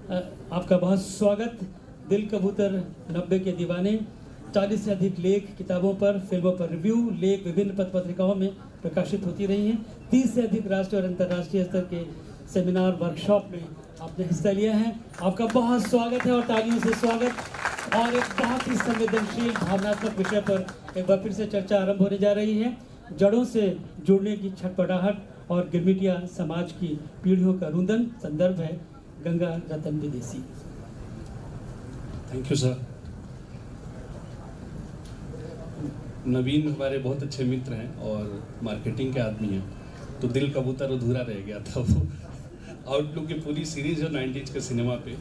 आपका बहुत स्वागत। दिल कबूतर 90 के दीवाने, 40 से अधिक लेख किताबों पर, फिल्मों पर रिव्यू, लेख विभिन्न पत्र पत्रिकाओं में प्रकाशित होती रही हैं। 30 से अधिक राष्ट्रीय और अंतर्राष्ट्रीय स्तर के सेमिनार वर्कशॉप में आपने हिस्सा लिया है। आपका बहुत स्वागत है और तालियों से स्वागत। और एक बहुत ही संवेदनशील भावनात्मक विषय पर एक बार फिर से चर्चा आरंभ होने जा रही है। जड़ों से जुड़ने की छटपटाहट और गिरमिटिया समाज की पीढ़ियों का रुदन। संदर्भ है गंगा रतन विदेशी। Thank you sir. नवीन हमारे बहुत अच्छे मित्र हैं और मार्केटिंग के आदमी हैं, तो दिल कबूतर अधूरा रह गया था। वो आउटलुक की पूरी सीरीज जो 90s के सिनेमा पे,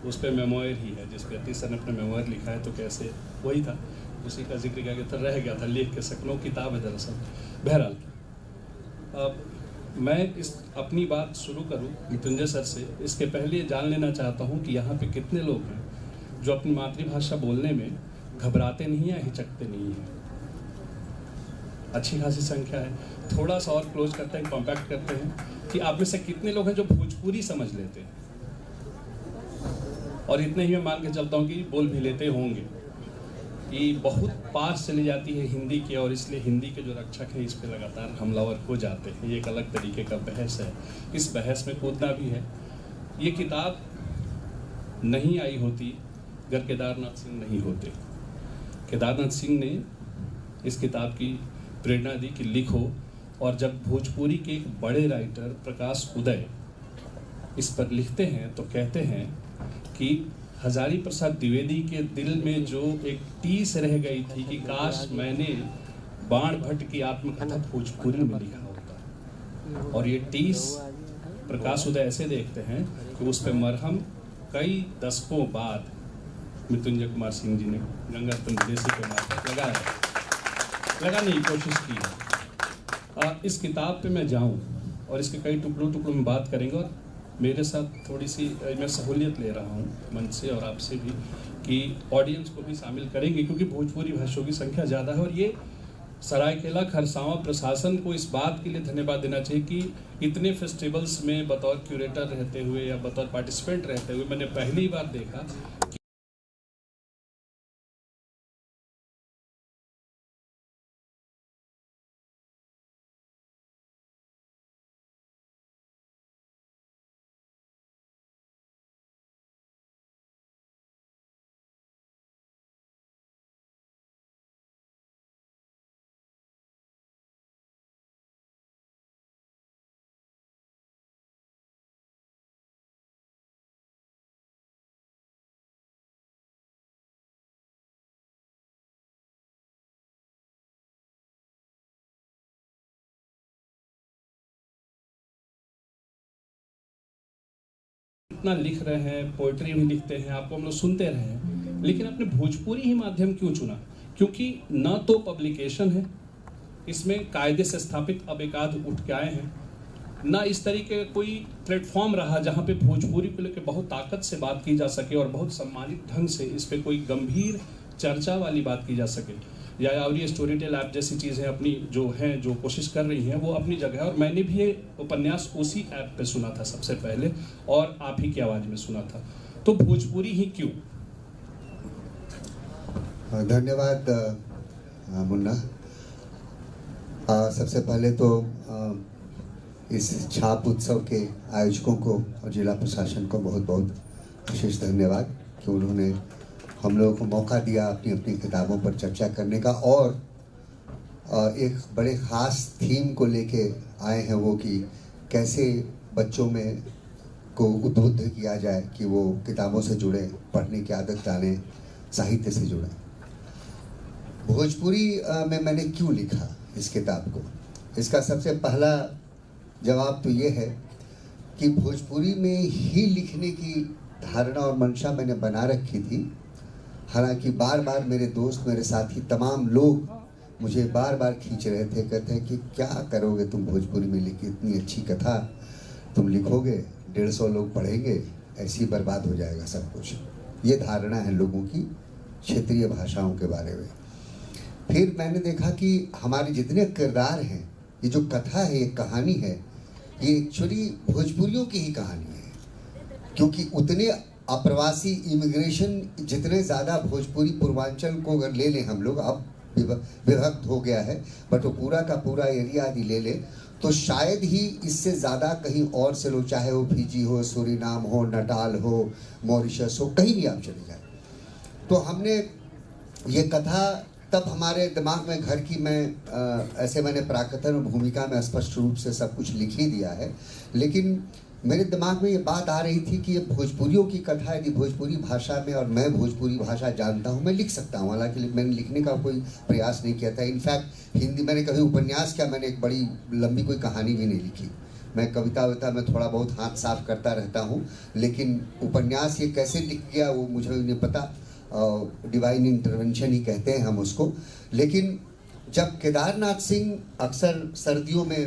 उस पर मेमोयर ही है, जिस पे अतीश सर ने अपना मेमोयर लिखा है, तो कैसे वही था, उसी का जिक्र किया गया था, रह गया था, लिख के सकलो किताब है दरअसल। बहरहाल अब मैं इस अपनी बात शुरू करूं मृत्युंजय सर से। इसके पहले जान लेना चाहता हूं कि यहाँ पे कितने लोग हैं जो अपनी मातृभाषा बोलने में घबराते नहीं हैं, हिचकते नहीं हैं। अच्छी खासी संख्या है। थोड़ा सा और क्लोज करते हैं, कॉम्पैक्ट करते हैं कि आप में से कितने लोग हैं जो भोजपुरी समझ लेते हैं, और इतने ही मैं मान के चलता हूँ कि बोल भी लेते होंगे। कि बहुत पास चली जाती है हिंदी की, और इसलिए हिंदी के जो रक्षक हैं इस पे लगातार हमलावर हो जाते हैं। ये एक अलग तरीके का बहस है, इस बहस में कूदना भी है। ये किताब नहीं आई होती अगर केदारनाथ सिंह नहीं होते। केदारनाथ सिंह ने इस किताब की प्रेरणा दी कि लिखो, और जब भोजपुरी के एक बड़े राइटर प्रकाश उदय इस पर लिखते हैं तो कहते हैं कि हजारी प्रसाद द्विवेदी के दिल में जो एक टीस रह गई थी कि काश मैंने बाण भट्ट की आत्मकथा भोजपुरी में लिखा होता, और ये टीस प्रकाश उदय ऐसे देखते हैं कि उस पर मरहम कई दशकों बाद मृत्युंजय कुमार सिंह जी ने गंगा रतन विदेशी के मार्फत लगाने की कोशिश की है। इस किताब पे मैं जाऊं और इसके कई टुकड़ों में बात करेंगे, और मेरे साथ थोड़ी सी मैं सहूलियत ले रहा हूँ मंच से और आपसे भी कि ऑडियंस को भी शामिल करेंगे, क्योंकि भोजपुरी भाषियों की संख्या ज़्यादा है। और ये सरायकेला खरसावां प्रशासन को इस बात के लिए धन्यवाद देना चाहिए कि इतने फेस्टिवल्स में बतौर क्यूरेटर रहते हुए या बतौर पार्टिसिपेंट रहते हुए मैंने पहली बार देखा इतना लिख रहे हैं, पोइट्री भी लिखते हैं, आपको हम लोग सुनते रहे हैं, लेकिन आपने भोजपुरी ही माध्यम क्यों चुना? क्योंकि न तो पब्लिकेशन है, इसमें कायदे से स्थापित अब एक आध उठ के आए हैं, ना इस तरीके का कोई प्लेटफॉर्म रहा जहाँ पे भोजपुरी को लेकर बहुत ताकत से बात की जा सके और बहुत सम्मानित ढंग से इस पे कोई गंभीर चर्चा वाली बात की जा सके। या और ये स्टोरी टेल ऐप जैसी चीज़ें अपनी जो हैं, जो कोशिश कर रही हैं, वो अपनी जगह है। और मैंने भी ये उपन्यास उसी ऐप पे सुना था सबसे पहले, और आप ही की आवाज़ में सुना था। तो भोजपुरी ही क्यों? धन्यवाद मुन्ना। सबसे पहले तो इस छाप उत्सव के आयोजकों को और जिला प्रशासन को बहुत बहुत विशेष धन्यवाद कि उन्होंने हम लोगों को मौका दिया अपनी अपनी किताबों पर चर्चा करने का, और एक बड़े ख़ास थीम को लेके आए हैं, वो कि कैसे बच्चों में को उद्बुद्ध किया जाए कि वो किताबों से जुड़े, पढ़ने की आदत डालें, साहित्य से जुड़ें। भोजपुरी में मैंने क्यों लिखा इस किताब को, इसका सबसे पहला जवाब तो ये है कि भोजपुरी में ही लिखने की धारणा और मंशा मैंने बना रखी थी। हालांकि बार बार मेरे दोस्त, मेरे साथी, तमाम लोग मुझे बार बार खींच रहे थे, कहते हैं कि क्या करोगे तुम भोजपुरी में लिखी, इतनी अच्छी कथा तुम लिखोगे, 150 लोग पढ़ेंगे, ऐसी बर्बाद हो जाएगा सब कुछ। ये धारणा है लोगों की क्षेत्रीय भाषाओं के बारे में। फिर मैंने देखा कि हमारे जितने किरदार हैं, ये जो कथा है, ये कहानी है, ये एक्चुअली भोजपुरियों की ही कहानी है, क्योंकि उतने अप्रवासी इमिग्रेशन जितने ज़्यादा भोजपुरी पूर्वांचल को अगर ले लें हम लोग, अब विभक्त हो गया है, बट वो पूरा का पूरा एरिया यदि ले लें तो शायद ही इससे ज़्यादा कहीं और से लोग, चाहे वो फिजी हो, सूरीनाम हो, नटाल हो, मॉरिशस हो, कहीं भी आप चले जाए। तो हमने ये कथा तब हमारे दिमाग में घर की, ऐसे मैंने प्राकथन भूमिका में स्पष्ट रूप से सब कुछ लिख ही दिया है, लेकिन मेरे दिमाग में ये बात आ रही थी कि ये भोजपुरियों की कथा यदि भोजपुरी भाषा में, और मैं भोजपुरी भाषा जानता हूँ, मैं लिख सकता हूँ। हालांकि मैंने लिखने का कोई प्रयास नहीं किया था। इनफैक्ट हिंदी मैंने कभी उपन्यास क्या, मैंने एक बड़ी लंबी कोई कहानी भी नहीं लिखी। मैं कविता वविता में थोड़ा बहुत हाथ साफ करता रहता हूँ, लेकिन उपन्यास ये कैसे लिख गया वो मुझे नहीं पता। डिवाइन इंटरवेंशन ही कहते हैं हम उसको। लेकिन जब केदारनाथ सिंह अक्सर सर्दियों में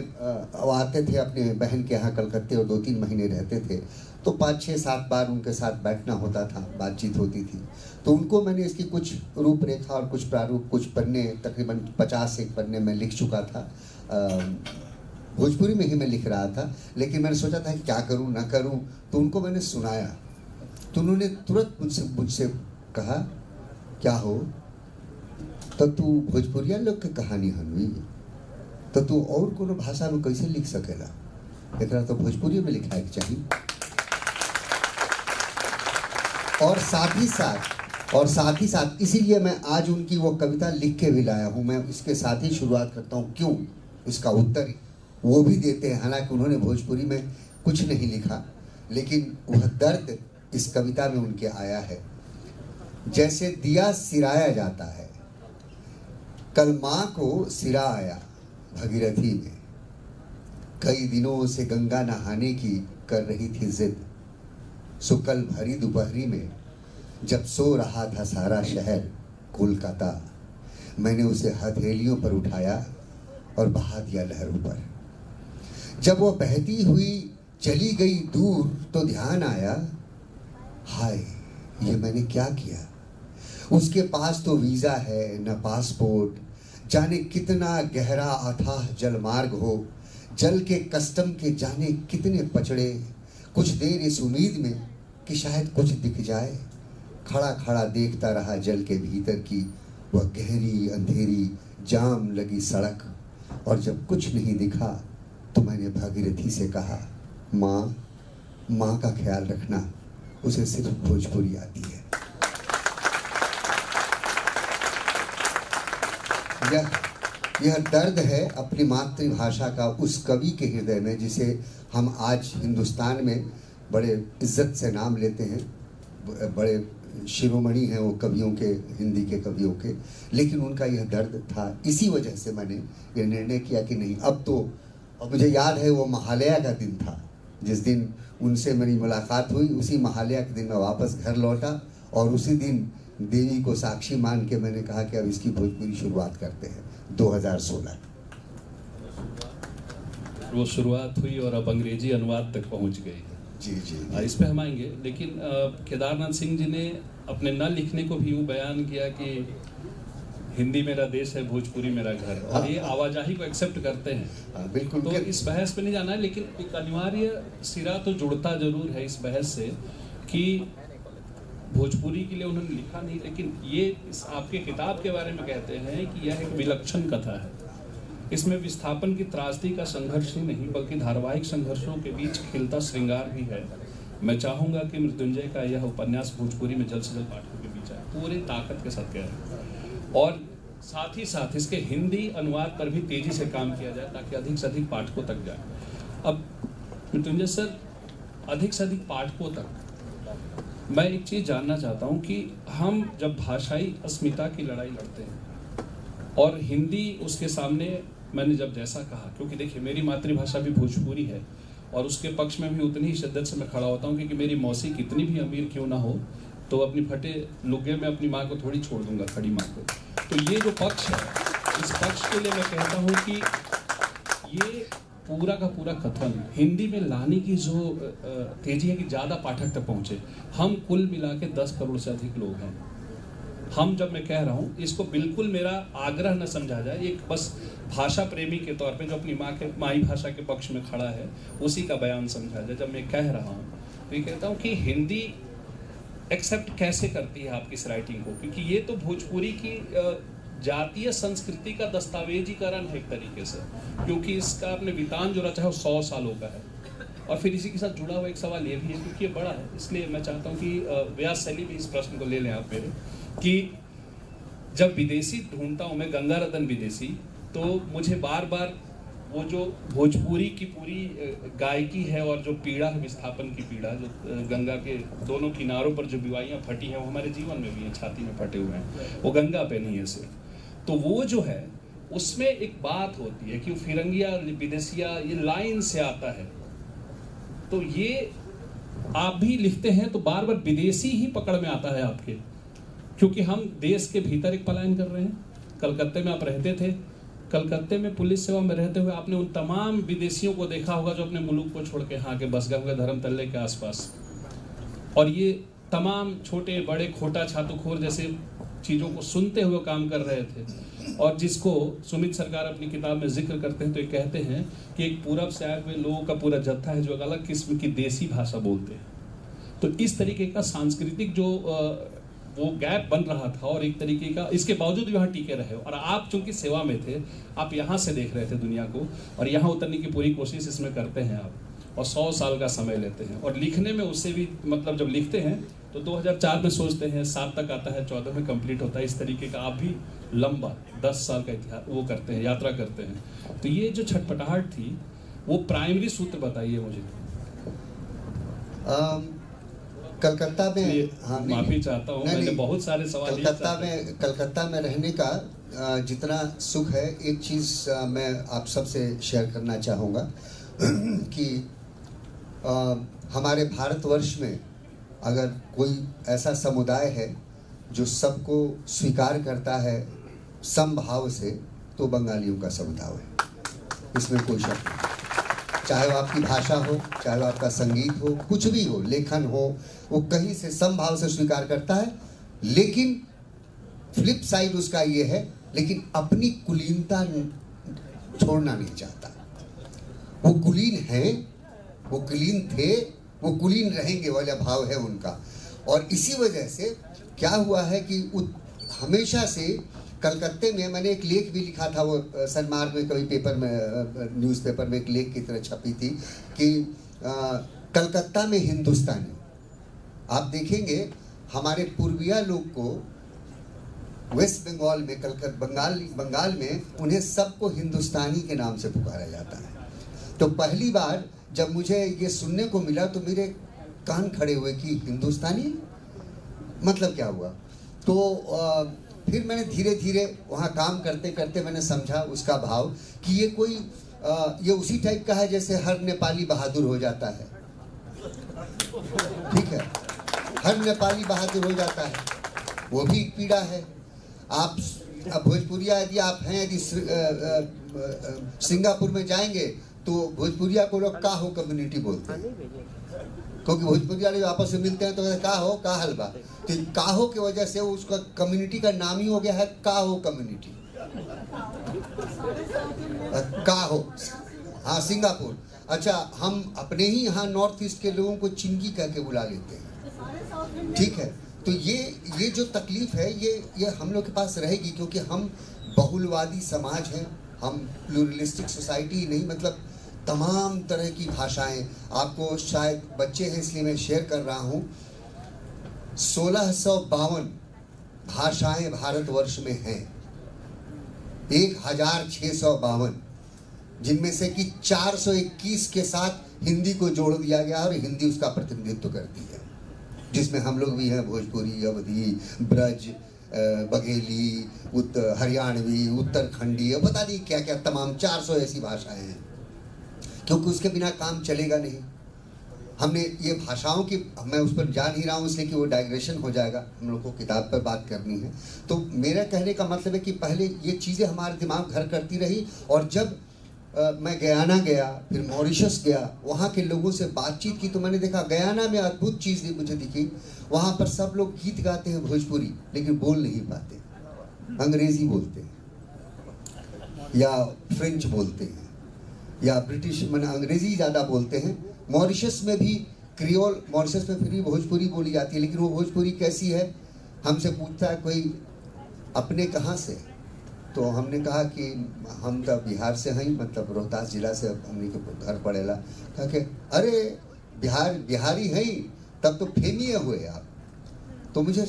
आते थे अपने बहन के यहाँ कलकत्ते और 2-3 महीने रहते थे, तो 5, 6, 7 बार उनके साथ बैठना होता था, बातचीत होती थी। तो उनको मैंने इसकी कुछ रूपरेखा और कुछ प्रारूप, कुछ पन्ने, तकरीबन 50 एक पन्ने में लिख चुका था। भोजपुरी में ही मैं लिख रहा था, लेकिन मैंने सोचा था कि क्या करूँ ना करूँ, तो उनको मैंने सुनाया। तो उन्होंने तुरंत मुझसे कहा, क्या हो तो तू भोजपुरिया लोग के कहानी हनुई, तो तू और कोनो भाषा में कैसे लिख सकेला, एकरा तो भोजपुरी में लिखा है चाहिए। और साथ ही साथ इसीलिए मैं आज उनकी वो कविता लिख के भी लाया हूँ। मैं इसके साथ ही शुरुआत करता हूँ, क्यों, इसका उत्तर वो भी देते हैं। हालांकि उन्होंने भोजपुरी में कुछ नहीं लिखा, लेकिन वह दर्द इस कविता में उनके आया है। जैसे दिया सिराया जाता है, कल माँ को सिरा आया भगीरथी में, कई दिनों से गंगा नहाने की कर रही थी जिद, सो कल भरी दोपहरी में जब सो रहा था सारा शहर कोलकाता, मैंने उसे हथेलियों पर उठाया और बहा दिया लहरों पर। जब वो बहती हुई चली गई दूर तो ध्यान आया, हाय ये मैंने क्या किया। उसके पास तो वीज़ा है न पासपोर्ट, जाने कितना गहरा अथाह जलमार्ग हो, जल के कस्टम के जाने कितने पचड़े। कुछ देर इस उम्मीद में कि शायद कुछ दिख जाए, खड़ा खड़ा देखता रहा जल के भीतर की वह गहरी अंधेरी जाम लगी सड़क। और जब कुछ नहीं दिखा तो मैंने भागीरथी से कहा, माँ का ख्याल रखना, उसे सिर्फ भोजपुरी आती है। यह दर्द है अपनी मातृभाषा का उस कवि के हृदय में, जिसे हम आज हिंदुस्तान में बड़े इज्जत से नाम लेते हैं, बड़े शिरोमणि हैं वो कवियों के, हिंदी के कवियों के। लेकिन उनका यह दर्द था। इसी वजह से मैंने ये निर्णय किया कि नहीं अब तो। और मुझे याद है वो महालया का दिन था, जिस दिन उनसे मेरी मुलाकात हुई, उसी महालया के दिन मैं वापस घर लौटा और उसी दिन देवी को साक्षी मान के मैंने कहा कि अब इसकी भोजपुरी शुरुआत करते हैं। 2016 वो शुरुआत हुई और अब अंग्रेजी अनुवाद तक पहुंच गई है। जी। इस पे हम आएंगे, लेकिन केदारनाथ सिंह जी ने अपने न लिखने को भी वो बयान किया कि हिंदी मेरा देश है, भोजपुरी मेरा घर, और ये आवाजाही को एक्सेप्ट करते हैं। बिल्कुल। तो इस बहस पे नहीं जाना है, लेकिन एक अनिवार्य सिरा तो जुड़ता जरूर है इस बहस से कि भोजपुरी के लिए उन्होंने लिखा नहीं, लेकिन ये इस आपके किताब के बारे में कहते हैं कि यह एक विलक्षण कथा है। इसमें विस्थापन की त्रासदी का संघर्ष ही नहीं, बल्कि धारावाहिक संघर्षों के बीच खिलता श्रृंगार भी है। मैं चाहूँगा कि मृत्युंजय का यह उपन्यास भोजपुरी में जल्द से जल्द पाठकों के बीच आए, पूरी ताकत के साथ कह रहे हैं। और साथ ही साथ इसके हिंदी अनुवाद पर भी तेजी से काम किया जाए ताकि अधिक से अधिक पाठकों तक जाए। अब मृत्युंजय सर, अधिक से अधिक पाठकों तक मैं एक चीज़ जानना चाहता हूँ कि हम जब भाषाई अस्मिता की लड़ाई लड़ते हैं और हिंदी उसके सामने, मैंने जब जैसा कहा, क्योंकि देखिए मेरी मातृभाषा भी भोजपुरी है और उसके पक्ष में भी उतनी ही शिद्दत से मैं खड़ा होता हूँ, क्योंकि मेरी मौसी कितनी भी अमीर क्यों ना हो तो अपनी फटे लुग्गे में अपनी माँ को थोड़ी छोड़ दूंगा, खड़ी माँ को। तो ये जो पक्ष है, इस पक्ष के लिए मैं कहता हूँ कि ये पूरा का पूरा कथन हिंदी में लाने की जो तेजी है कि ज़्यादा पाठक तक पहुँचे। हम कुल मिला के 10 करोड़ से अधिक लोग हैं। हम, जब मैं कह रहा हूँ, इसको बिल्कुल मेरा आग्रह न समझा जाए, एक बस भाषा प्रेमी के तौर पे जो अपनी माई भाषा के पक्ष में खड़ा है उसी का बयान समझा जाए। जब मैं कह रहा हूँ तो ये कहता हूँ कि हिंदी एक्सेप्ट कैसे करती है आपकी इस राइटिंग को? क्योंकि ये तो भोजपुरी की जातीय संस्कृति का दस्तावेजीकरण है एक तरीके से, क्योंकि इसका आपने वितान जो रचा है वो 100 सालों का है। और फिर इसी के साथ जुड़ा हुआ एक सवाल ये भी है, क्योंकि ये बड़ा है, इसलिए मैं चाहता हूँ कि व्यास शैली भी इस प्रश्न को ले लें आप मेरे, कि जब विदेशी ढूंढता हूँ मैं, गंगा रतन विदेशी, तो मुझे बार बार वो जो भोजपुरी की पूरी गायकी है और जो पीड़ा है, विस्थापन की पीड़ा, जो गंगा के दोनों किनारों पर जो बिवाइयाँ फटी हैं वो हमारे जीवन में भी हैं, छाती में फटे हुए हैं, वो गंगा पे नहीं है सिर्फ। तो वो जो है उसमें एक बात होती है कि फिरंगिया विदेशिया ये लाइन से आता है, तो ये आप भी लिखते हैं तो बार बार विदेशी ही पकड़ में आता है आपके, क्योंकि हम देश के भीतर एक पलायन कर रहे हैं। कलकत्ते में आप रहते थे, कलकत्ते में पुलिस सेवा में रहते हुए आपने उन तमाम विदेशियों को देखा होगा जो अपने मुल्क को छोड़ के यहाँ के बस गए होंगे धर्मतल्ले के आसपास, और ये तमाम छोटे बड़े खोटा छातुखोर जैसे चीज़ों को सुनते हुए काम कर रहे थे। और जिसको सुमित सरकार अपनी किताब में जिक्र करते हैं तो ये कहते हैं कि एक पूरब से आए हुए लोगों का पूरा जत्था है जो एक अलग किस्म की देसी भाषा बोलते हैं। तो इस तरीके का सांस्कृतिक जो वो गैप बन रहा था, और एक तरीके का इसके बावजूद यहाँ टिके रहे, और आप चूंकि सेवा में थे, आप यहाँ से देख रहे थे दुनिया को, और यहाँ उतरने की पूरी कोशिश इसमें करते हैं आप, और 100 साल का समय लेते हैं। और लिखने में उससे भी मतलब जब लिखते हैं तो 2004 में सोचते हैं, 7 तक आता है, 14 में कंप्लीट होता है। इस तरीके का आप भी लंबा 10 साल का इतिहास वो करते हैं, यात्रा करते हैं। तो ये जो छटपटाहट थी वो प्राइमरी सूत्र बताइए मुझे। कलकत्ता में, हाँ माफी चाहता हूँ, मैंने बहुत सारे सवाल कलकत्ता में रहने का जितना सुख है, एक चीज़ मैं आप सबसे शेयर करना चाहूँगा कि हमारे भारतवर्ष में अगर कोई ऐसा समुदाय है जो सबको स्वीकार करता है समभाव से, तो बंगालियों का समुदाय है, इसमें कोई शक नहीं। चाहे वो आपकी भाषा हो, चाहे वो आपका संगीत हो, कुछ भी हो, लेखन हो, वो कहीं से समभाव से स्वीकार करता है। लेकिन फ्लिप साइड उसका ये है, लेकिन अपनी कुलीनता छोड़ना नहीं चाहता। वो कुलीन हैं, वो कुलीन थे, वो कुलीन रहेंगे वाला भाव है उनका। और इसी वजह से क्या हुआ है कि हमेशा से कलकत्ते में, मैंने एक लेख भी लिखा था, वो सनमार्ग में कभी पेपर में, न्यूज़पेपर में एक लेख की तरह छपी थी कि कलकत्ता में हिंदुस्तानी। आप देखेंगे हमारे पूर्विया लोग को वेस्ट बंगाल में, बंगाल में उन्हें सबको हिंदुस्तानी के नाम से पुकारा जाता है। तो पहली बार जब मुझे ये सुनने को मिला तो मेरे कान खड़े हुए कि हिंदुस्तानी मतलब क्या हुआ। तो फिर मैंने धीरे धीरे वहाँ काम करते करते मैंने समझा उसका भाव कि ये कोई ये उसी टाइप का है जैसे हर नेपाली बहादुर हो जाता है। ठीक है, हर नेपाली बहादुर हो जाता है, वो भी एक पीड़ा है। आप भोजपुरिया यदि आप हैं, यदि सिंगापुर में जाएंगे तो भोजपुरिया को लोग काहो कम्युनिटी बोलते हैं, क्योंकि भोजपुरिया लोग आपस में मिलते हैं तो काहो का हलवा, तो काहो की वजह से उसका कम्युनिटी का नाम ही हो गया है काहो कम्युनिटी। काहो, हाँ सिंगापुर। अच्छा, हम अपने ही यहाँ नॉर्थ ईस्ट के लोगों को चिंगी कह के बुला लेते हैं। ठीक है, तो ये जो तकलीफ है ये हम लोग के पास रहेगी, क्योंकि हम बहुलवादी समाज हैं, हम प्लूरलिस्टिक सोसाइटी नहीं, मतलब तमाम तरह की भाषाएं। आपको शायद बच्चे हैं इसलिए मैं शेयर कर रहा हूँ, 1652 भाषाएं भारतवर्ष में हैं, 1652, जिनमें से कि 421 के साथ हिंदी को जोड़ दिया गया और हिंदी उसका प्रतिनिधित्व करती है, जिसमें हम लोग भी हैं, भोजपुरी, अवधी, ब्रज, बघेली, हरियाणवी, उत्तरखंडी, पता नहीं क्या क्या तमाम 400 ऐसी भाषाएं हैं, क्योंकि उसके बिना काम चलेगा नहीं। हमने ये भाषाओं की, मैं उस पर जा नहीं रहा हूँ इसलिए कि वो डाइग्रेशन हो जाएगा, हम लोग को किताब पर बात करनी है। तो मेरा कहने का मतलब है कि पहले ये चीज़ें हमारे दिमाग घर करती रही, और जब मैं गयाना गया, फिर मॉरिशस गया, वहाँ के लोगों से बातचीत की तो मैंने देखा गयाना में अद्भुत चीज़ मुझे दिखी। वहाँ पर सब लोग गीत गाते हैं भोजपुरी, लेकिन बोल नहीं पाते, अंग्रेज़ी बोलते हैं या फ्रेंच बोलते हैं या ब्रिटिश, मैंने अंग्रेज़ी ज़्यादा बोलते हैं। मॉरिशस में भी क्रियोल, मॉरिशस में फिर भी भोजपुरी बोली जाती है, लेकिन वो भोजपुरी कैसी है हमसे पूछता है कोई अपने कहाँ से, तो हमने कहा कि हम तो बिहार से हैं, मतलब रोहतास जिला से हमने के घर पड़ेला। कहा कि अरे बिहारी हैं तब तो फेमिए हुए आप। तो मुझे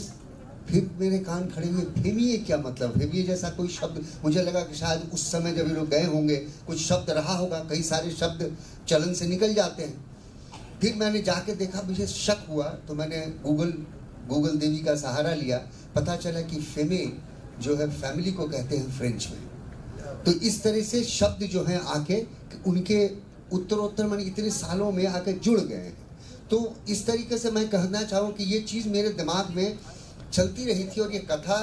फिर मेरे कान खड़े हुए, फेमिए क्या मतलब, फेमिए जैसा कोई शब्द, मुझे लगा कि शायद उस समय जब ये लोग गए होंगे कुछ शब्द रहा होगा, कई सारे शब्द चलन से निकल जाते हैं। फिर मैंने जाके देखा, मुझे शक हुआ, तो मैंने गूगल देवी का सहारा लिया, पता चला कि फेमे जो है फैमिली को कहते हैं फ्रेंच में। तो इस तरह से शब्द जो हैं आके उनके उत्तरोत्तर मैंने इतने सालों में आके जुड़ गए हैं। तो इस तरीके से मैं कहना चाहूँ कि ये चीज़ मेरे दिमाग में चलती रही थी। और ये कथा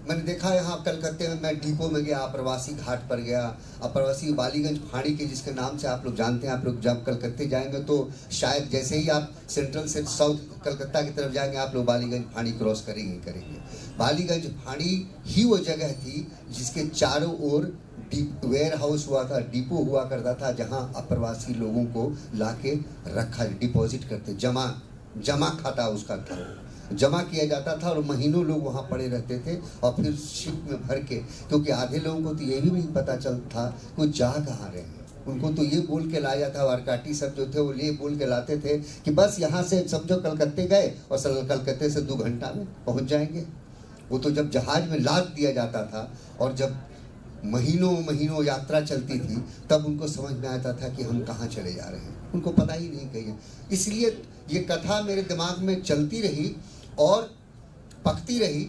मैंने देखा यहाँ कलकत्ते में, मैं डिपो में गया, प्रवासी घाट पर गया, प्रवासी बालीगंज फाड़ी के जिसके नाम से आप लोग जानते हैं। आप लोग जब कलकत्ते जाएंगे तो शायद जैसे ही आप सेंट्रल से साउथ कलकत्ता की तरफ जाएंगे आप लोग बालीगंज फाड़ी क्रॉस करेंगे। बालीगंज फाड़ी ही वो जगह थी जिसके चारों ओर वेयर हाउस हुआ था, डिपो हुआ करता था, जहाँ अप्रवासी लोगों को लाके रखा, डिपॉजिट करते, जमा खाता उसका था, जमा किया जाता था और महीनों लोग वहाँ पड़े रहते थे। और फिर शिप में भर के, क्योंकि आधे लोगों को तो ये भी नहीं पता चलता था वो जा कहाँ रहे हैं, उनको तो ये बोल के लाया था, वारकाटी सब जो थे वो ये बोल के लाते थे कि बस यहाँ से समझो कलकत्ते गए और कलकत्ते से 2 घंटा में पहुँच जाएंगे। वो तो जब जहाज में लाद दिया जाता था और जब महीनों यात्रा चलती थी तब उनको समझ में आता था कि हम कहाँ चले जा रहे हैं, उनको पता ही नहीं कहीं। इसलिए ये कथा मेरे दिमाग में चलती रही और पकती रही।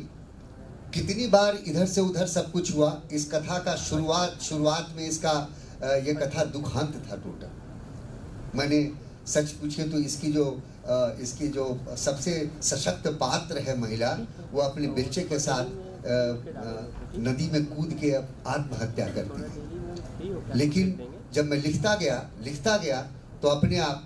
कितनी बार इधर से उधर सब कुछ हुआ। इस कथा का शुरुआत में इसका ये कथा दुखांत था टोटल। मैंने सच पूछे तो इसकी जो सबसे सशक्त पात्र है महिला, वो अपने बच्चे के साथ नदी में कूद के आत्महत्या करती है। लेकिन जब मैं लिखता गया तो अपने आप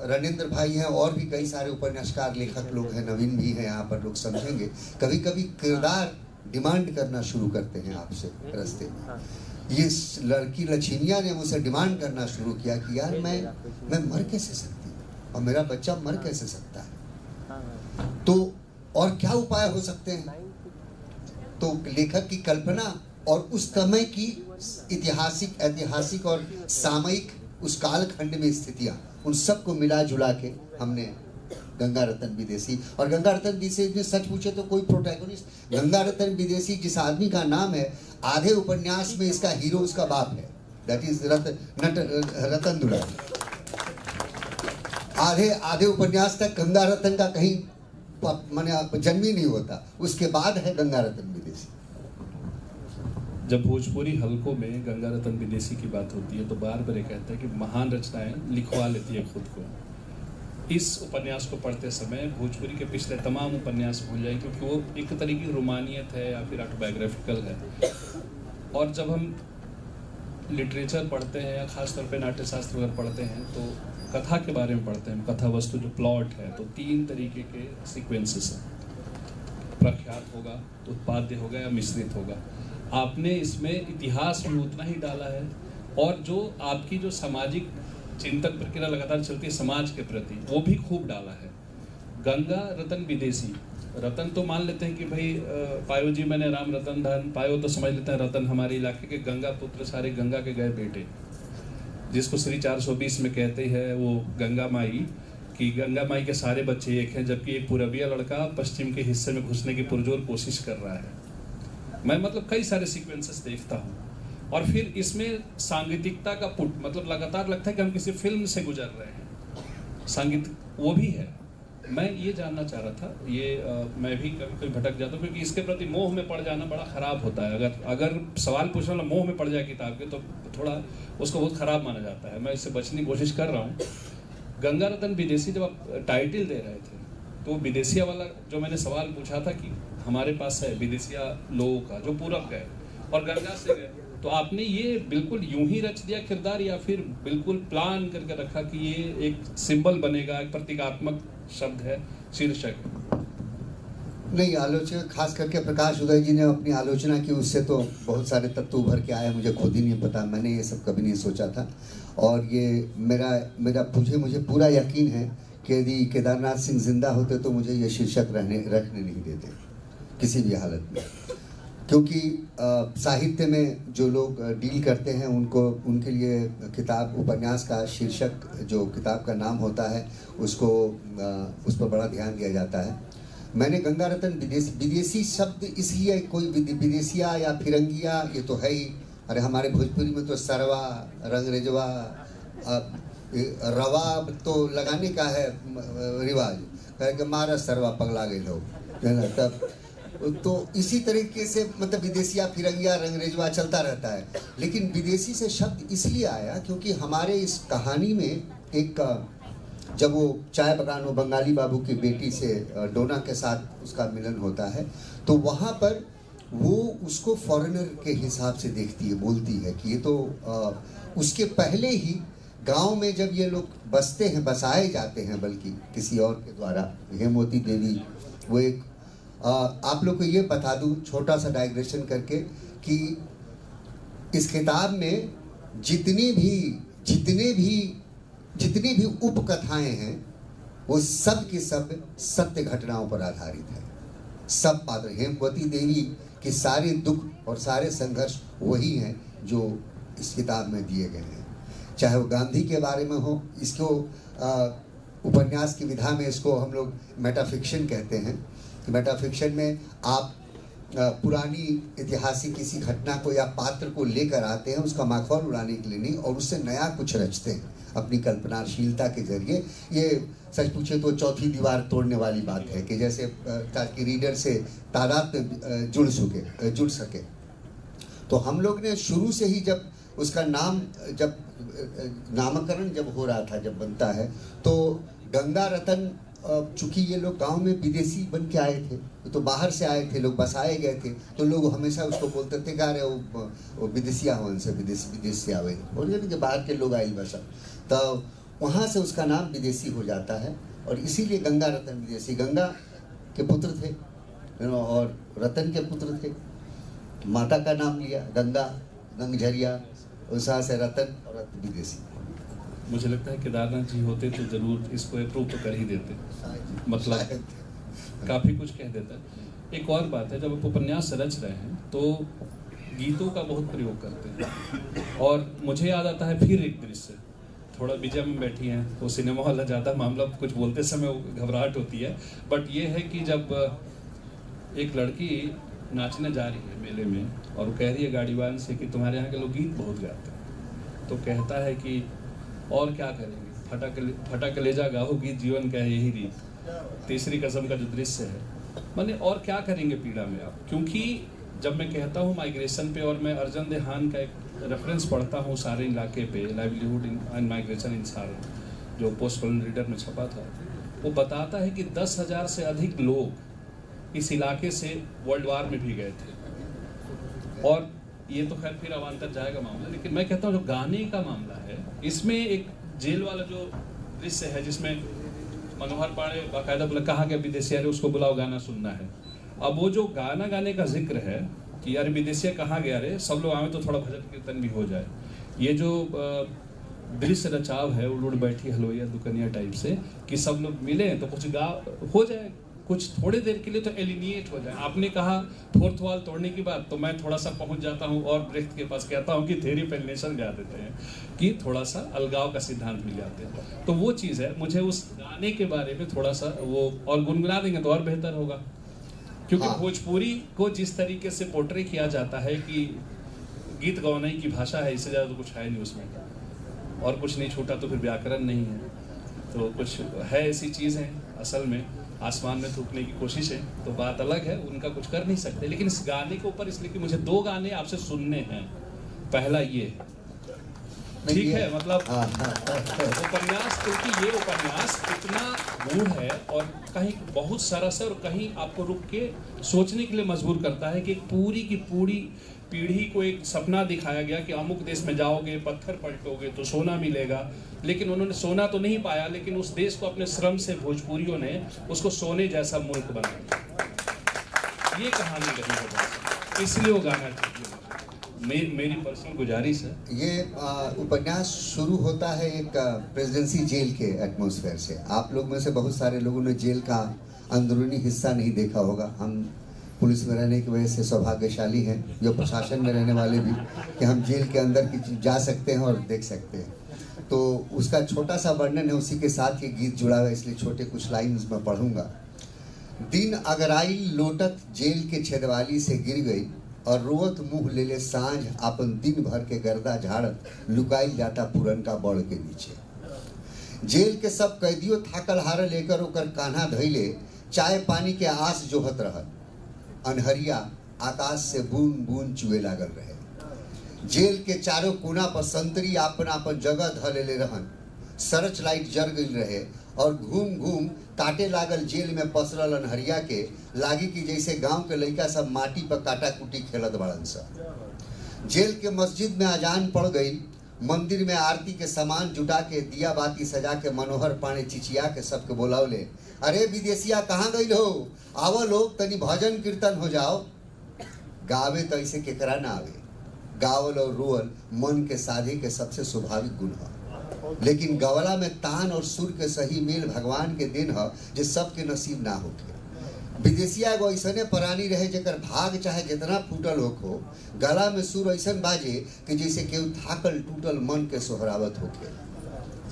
रणेंद्र भाई हैं और भी कई सारे उपन्यासकार लेखक लोग हैं, नवीन भी हैं यहाँ पर, लोग समझेंगे, कभी कभी किरदार डिमांड करना शुरू करते हैं आपसे रास्ते में। ये लड़की लक्ष्मिया ने मुझसे डिमांड करना शुरू किया कि यार मैं मर कैसे सकती हूँ और मेरा बच्चा मर कैसे सकता है, तो और क्या उपाय हो सकते हैं। तो लेखक की कल्पना और उस समय की ऐतिहासिक और सामयिक उस कालखंड में स्थितियाँ, उन सबको मिला जुला के हमने गंगारतन विदेशी, और गंगारतन विदेशी सच पूछे तो कोई प्रोटैगनिस्ट, गंगारतन विदेशी जिस आदमी का नाम है, आधे उपन्यास में इसका हीरो उसका बाप है, दैट इज रतन दुलारी। आधे उपन्यास तक गंगारतन का कहीं माने जन्म ही नहीं होता, उसके बाद है गंगारतन विदेशी। जब भोजपुरी हलकों में गंगारतन विदेशी की बात होती है तो बार बार ये कहते हैं कि महान रचनाएं लिखवा लेती है खुद को। इस उपन्यास को पढ़ते समय भोजपुरी के पिछले तमाम उपन्यास भूल जाए, क्योंकि वो एक तरह की रोमानियत है या फिर ऑटोबायोग्राफिकल है। और जब हम लिटरेचर पढ़ते हैं या खासतौर पर नाट्यशास्त्र वगैरह पढ़ते हैं तो कथा के बारे में पढ़ते हैं, कथा वस्तु जो प्लॉट है, तो 3 तरीके के सीक्वेंसेस हैं, प्रख्यात होगा, उत्पाद्य होगा या मिश्रित होगा। आपने इसमें इतिहास भी उतना ही डाला है और जो आपकी जो सामाजिक चिंतन प्रक्रिया लगातार चलती है समाज के प्रति, वो भी खूब डाला है। गंगा रतन विदेशी, रतन तो मान लेते हैं कि भाई पायो जी मैंने राम रतन धन पायो, तो समझ लेते हैं रतन हमारे इलाके के गंगा पुत्र, सारे गंगा के गए बेटे, जिसको श्री 420 में कहते हैं वो गंगा माई, कि गंगा माई के सारे बच्चे एक हैं, जबकि एक पूरबिया लड़का पश्चिम के हिस्से में घुसने की पुरजोर कोशिश कर रहा है। मैं मतलब कई सारे सीक्वेंसेस देखता हूँ और फिर इसमें सांगीतिकता का पुट, मतलब लगातार लगता है कि हम किसी फिल्म से गुजर रहे हैं, संगीत वो भी है। मैं ये जानना चाह रहा था, मैं भी कभी कभी भटक जाता हूँ, क्योंकि इसके प्रति मोह में पड़ जाना बड़ा ख़राब होता है। अगर सवाल पूछने वाला मोह में पड़ जाए किताब के, तो थोड़ा उसको बहुत ख़राब माना जाता है। मैं इससे बचने की कोशिश कर रहा हूँ। गंगारतन विदेशी जब आप टाइटल दे रहे थे तो विदेशिया वाला जो मैंने सवाल पूछा था कि हमारे पास है विदेशिया लोगों का जो पूरब गए और गंगा से गए, तो आपने ये बिल्कुल यूं ही रच दिया किरदार या फिर बिल्कुल प्लान करके रखा कि ये एक सिंबल बनेगा, एक प्रतीकात्मक शब्द है, शीर्षक है? नहीं, आलोचक खास करके प्रकाश उदय जी ने अपनी आलोचना की, उससे तो बहुत सारे तत्व उभर के आए, मुझे खुद ही नहीं पता, मैंने ये सब कभी नहीं सोचा था। और ये मुझे पूरा यकीन है कि यदि केदारनाथ सिंह जिंदा होते तो मुझे ये शीर्षक रखने नहीं देते किसी भी हालत में, क्योंकि साहित्य में जो लोग डील करते हैं उनके लिए किताब उपन्यास का शीर्षक, जो किताब का नाम होता है, उस पर बड़ा ध्यान दिया जाता है। मैंने गंगारतन विदेशी शब्द इसलिए, कोई विदेशिया या फिरंगिया ये तो है ही, अरे हमारे भोजपुरी में तो सरवा, रंगरेजवा, रवा तो लगाने का है रिवाज, कहे कि मारा सरवा पगला गए लोग, है ना। तब तो इसी तरीके से मतलब विदेशिया, फिरंगिया, रंगरेजवा चलता रहता है। लेकिन विदेशी से शब्द इसलिए आया क्योंकि हमारे इस कहानी में एक, जब वो चाय बगान, वो बंगाली बाबू की बेटी से डोना के साथ उसका मिलन होता है, तो वहाँ पर वो उसको फॉरेनर के हिसाब से देखती है, बोलती है कि ये तो उसके पहले ही गांव में जब ये लोग बसते हैं, बसाए जाते हैं बल्कि किसी और के द्वारा, हेमवती देवी, वो एक आप लोग को ये बता दूं छोटा सा डाइग्रेशन करके कि इस किताब में जितनी भी उपकथाएं हैं वो सब की सब सत्य घटनाओं पर आधारित है। सब पात्र, हेमवती देवी के सारे दुख और सारे संघर्ष वही हैं जो इस किताब में दिए गए हैं। चाहे वो गांधी के बारे में हो, इसको उपन्यास की विधा में इसको हम लोग मेटाफिक्शन कहते हैं। मेटाफिक्शन में आप पुरानी ऐतिहासिक किसी घटना को या पात्र को लेकर आते हैं, उसका माखौल उड़ाने के लिए नहीं, और उससे नया कुछ रचते हैं अपनी कल्पनाशीलता के जरिए। ये सच पूछे तो चौथी दीवार तोड़ने वाली बात है कि जैसे ताकि रीडर से तादाद में जुड़ सके। तो हम लोग ने शुरू से ही जब उसका नामकरण जब हो रहा था, जब बनता है, तो गंगा रतन, चूंकि ये लोग गांव में विदेशी बन के आए थे, तो बाहर से आए थे लोग, बसाए गए थे, तो लोग हमेशा उसको बोलते थे कि अरे वो विदेशिया हो, उनसे विदेश से आवे, बोलिए कि बाहर के लोग आए बसा, तो वहाँ से उसका नाम विदेशी हो जाता है। और इसीलिए गंगा रतन विदेशी, गंगा के पुत्र थे और रतन के पुत्र थे, माता का नाम लिया गंगा, गंगझरिया, उस से रतन और रतन विदेशी। मुझे लगता है केदारनाथ जी होते तो जरूर इसको अप्रूव तो कर ही देते, मतलब काफ़ी कुछ कह देता है। एक और बात है, जब आप उपन्यास रच रहे हैं तो गीतों का बहुत प्रयोग करते हैं, और मुझे याद आता है फिर एक दृश्य, थोड़ा विजय में बैठी हैं तो सिनेमा वाला ज़्यादा मामला, कुछ बोलते समय घबराहट होती है, बट ये है कि जब एक लड़की नाचने जा रही है मेले में और वो कह रही है गाड़ीवान से कि तुम्हारे यहाँ के लोग गीत बहुत गाते हैं, तो कहता है कि और क्या करेंगे, फटा कलेजा गाओ गीत जीवन का है यही रीत। तीसरी कसम का जो दृश्य है, माने और क्या करेंगे पीड़ा में आप, क्योंकि जब मैं कहता हूँ माइग्रेशन पे, और मैं अर्जन देहान का एक रेफरेंस पढ़ता हूँ सारे इलाके पे, लाइवलीहुड एंड माइग्रेशन इन सारे, जो पोस्ट कॉलोनियल रीडर में छपा था, वो बताता है कि 10,000 से अधिक लोग इस इलाके से वर्ल्ड वार में भी गए थे। और ये तो खैर फिर अवान्तर जाएगा मामला, लेकिन मैं कहता हूँ जो गाने का मामला है, इसमें एक जेल वाला जो दृश्य है जिसमें मनोहर पांडे बाकायदा बोला कहा कि विदेशी अरे उसको बुलाओ गाना सुनना है। अब वो जो गाना गाने का जिक्र है कि यार विदेशी कहाँ गया रे, सब लोग आए तो थोड़ा भजन कीर्तन भी हो जाए, ये जो दृश्य रचाव है उड़ बैठी हलवैया दुकनिया टाइप से, कि सब लोग मिले तो कुछ गा हो जाए, कुछ थोड़े देर के लिए तो एलिनिएट हो जाए। आपने कहा फोर्थ वॉल तोड़ने की बात, तो मैं थोड़ा सा पहुंच जाता हूं और ब्रेख्त के पास कहता हूं कि थ्योरी ऑफ एलिनेशन गा देते हैं, कि थोड़ा सा अलगाव का सिद्धांत मिल जाते हैं। तो वो चीज़ है, मुझे उस गाने के बारे में थोड़ा सा वो और गुनगुना देंगे तो और बेहतर होगा, क्योंकि भोजपुरी को जिस तरीके से पोर्ट्रे किया जाता है कि गीत गौनाई की भाषा है, इससे ज़्यादा तो कुछ है नहीं उसमें, और कुछ नहीं छूटा तो फिर व्याकरण नहीं है, तो कुछ है ऐसी चीज़ है असल में आसमान में थूकने की कोशिश है, तो बात अलग है, उनका कुछ कर नहीं सकते। लेकिन इस गाने के ऊपर इसलिए कि मुझे 2 गाने आपसे सुनने हैं। पहला ये ठीक है, मतलब उपन्यास, क्योंकि ये उपन्यास इतना गूढ़ है और कहीं बहुत सरस है और कहीं आपको रुक के सोचने के लिए मजबूर करता है कि एक पूरी की पूरी पीढ़ी को एक सपना दिखाया गया कि अमुक देश में जाओगे, पत्थर पलटोगे तो सोना मिलेगा, लेकिन उन्होंने सोना तो नहीं पाया, लेकिन उस देश को अपने श्रम से भोजपुरियों ने उसको सोने जैसा मुल्क बनाया। ये कहानी रही है बस। इसलिए वो गाना चाहिए। मेरी पर्सनल गुजारिश है। ये उपन्यास शुरू होता है एक प्रेसिडेंसी जेल के एटमॉस्फेयर से। आप लोग में से बहुत सारे लोगों ने जेल का अंदरूनी हिस्सा नहीं देखा होगा। हम पुलिस में रहने की वजह से सौभाग्यशाली हैं, जो प्रशासन में रहने वाले भी, कि हम जेल के अंदर की जा सकते हैं और देख सकते हैं। तो उसका छोटा सा वर्णन है, उसी के साथ ये गीत जुड़ा हुआ है, इसलिए छोटे कुछ लाइन्स मैं पढ़ूंगा। दिन अगराई लोटत जेल के छेदवाली से गिर गई, और रोवत मुंह ले ले सांझ आपन दिन भर के गर्दा झाड़त लुकाई जाता पुरन का बड़ के नीचे। जेल के सब कैदियों थाकल हार लेकर ओकर कान्हा धैले चाय पानी के आस जोहत रहत। अनहरिया आकाश से बूंद बूंद चुए लागल रहे। जेल के चारों कोना पर संतरी आपन आपन जगह ध ले रहन। सरच लाइट जर गई रहे और घूम घूम काटे लागल जेल में पसरल अनहरिया के लागी कि जैसे गांव के लड़का सब माटी पर काटा कुटी खेलत बड़न सब। जेल के मस्जिद में अजान पड़ गई। मंदिर में आरती के सामान जुटा के दिया बाती सजा के मनोहर पाने चिचिया के सबके बोलावले, अरे विदेशिया कहाँ गई हो, आवो लोग तनी भजन कीर्तन हो जाओ। गावे तो ऐसे केकरा ना आवे। गावल और रोअल मन के साधे के सबसे स्वाभाविक गुण है, लेकिन गवला में तान और सुर के सही मेल भगवान के दिन है जो सबके नसीब ना होके। विदेशिया एगो ऐसने प्राणी रहे जेकर भाग चाहे जितना फूटल हो, गला में सुर ऐसन बाजे कि जैसे केहू थाकल टूटल मन के सोहरावत होके।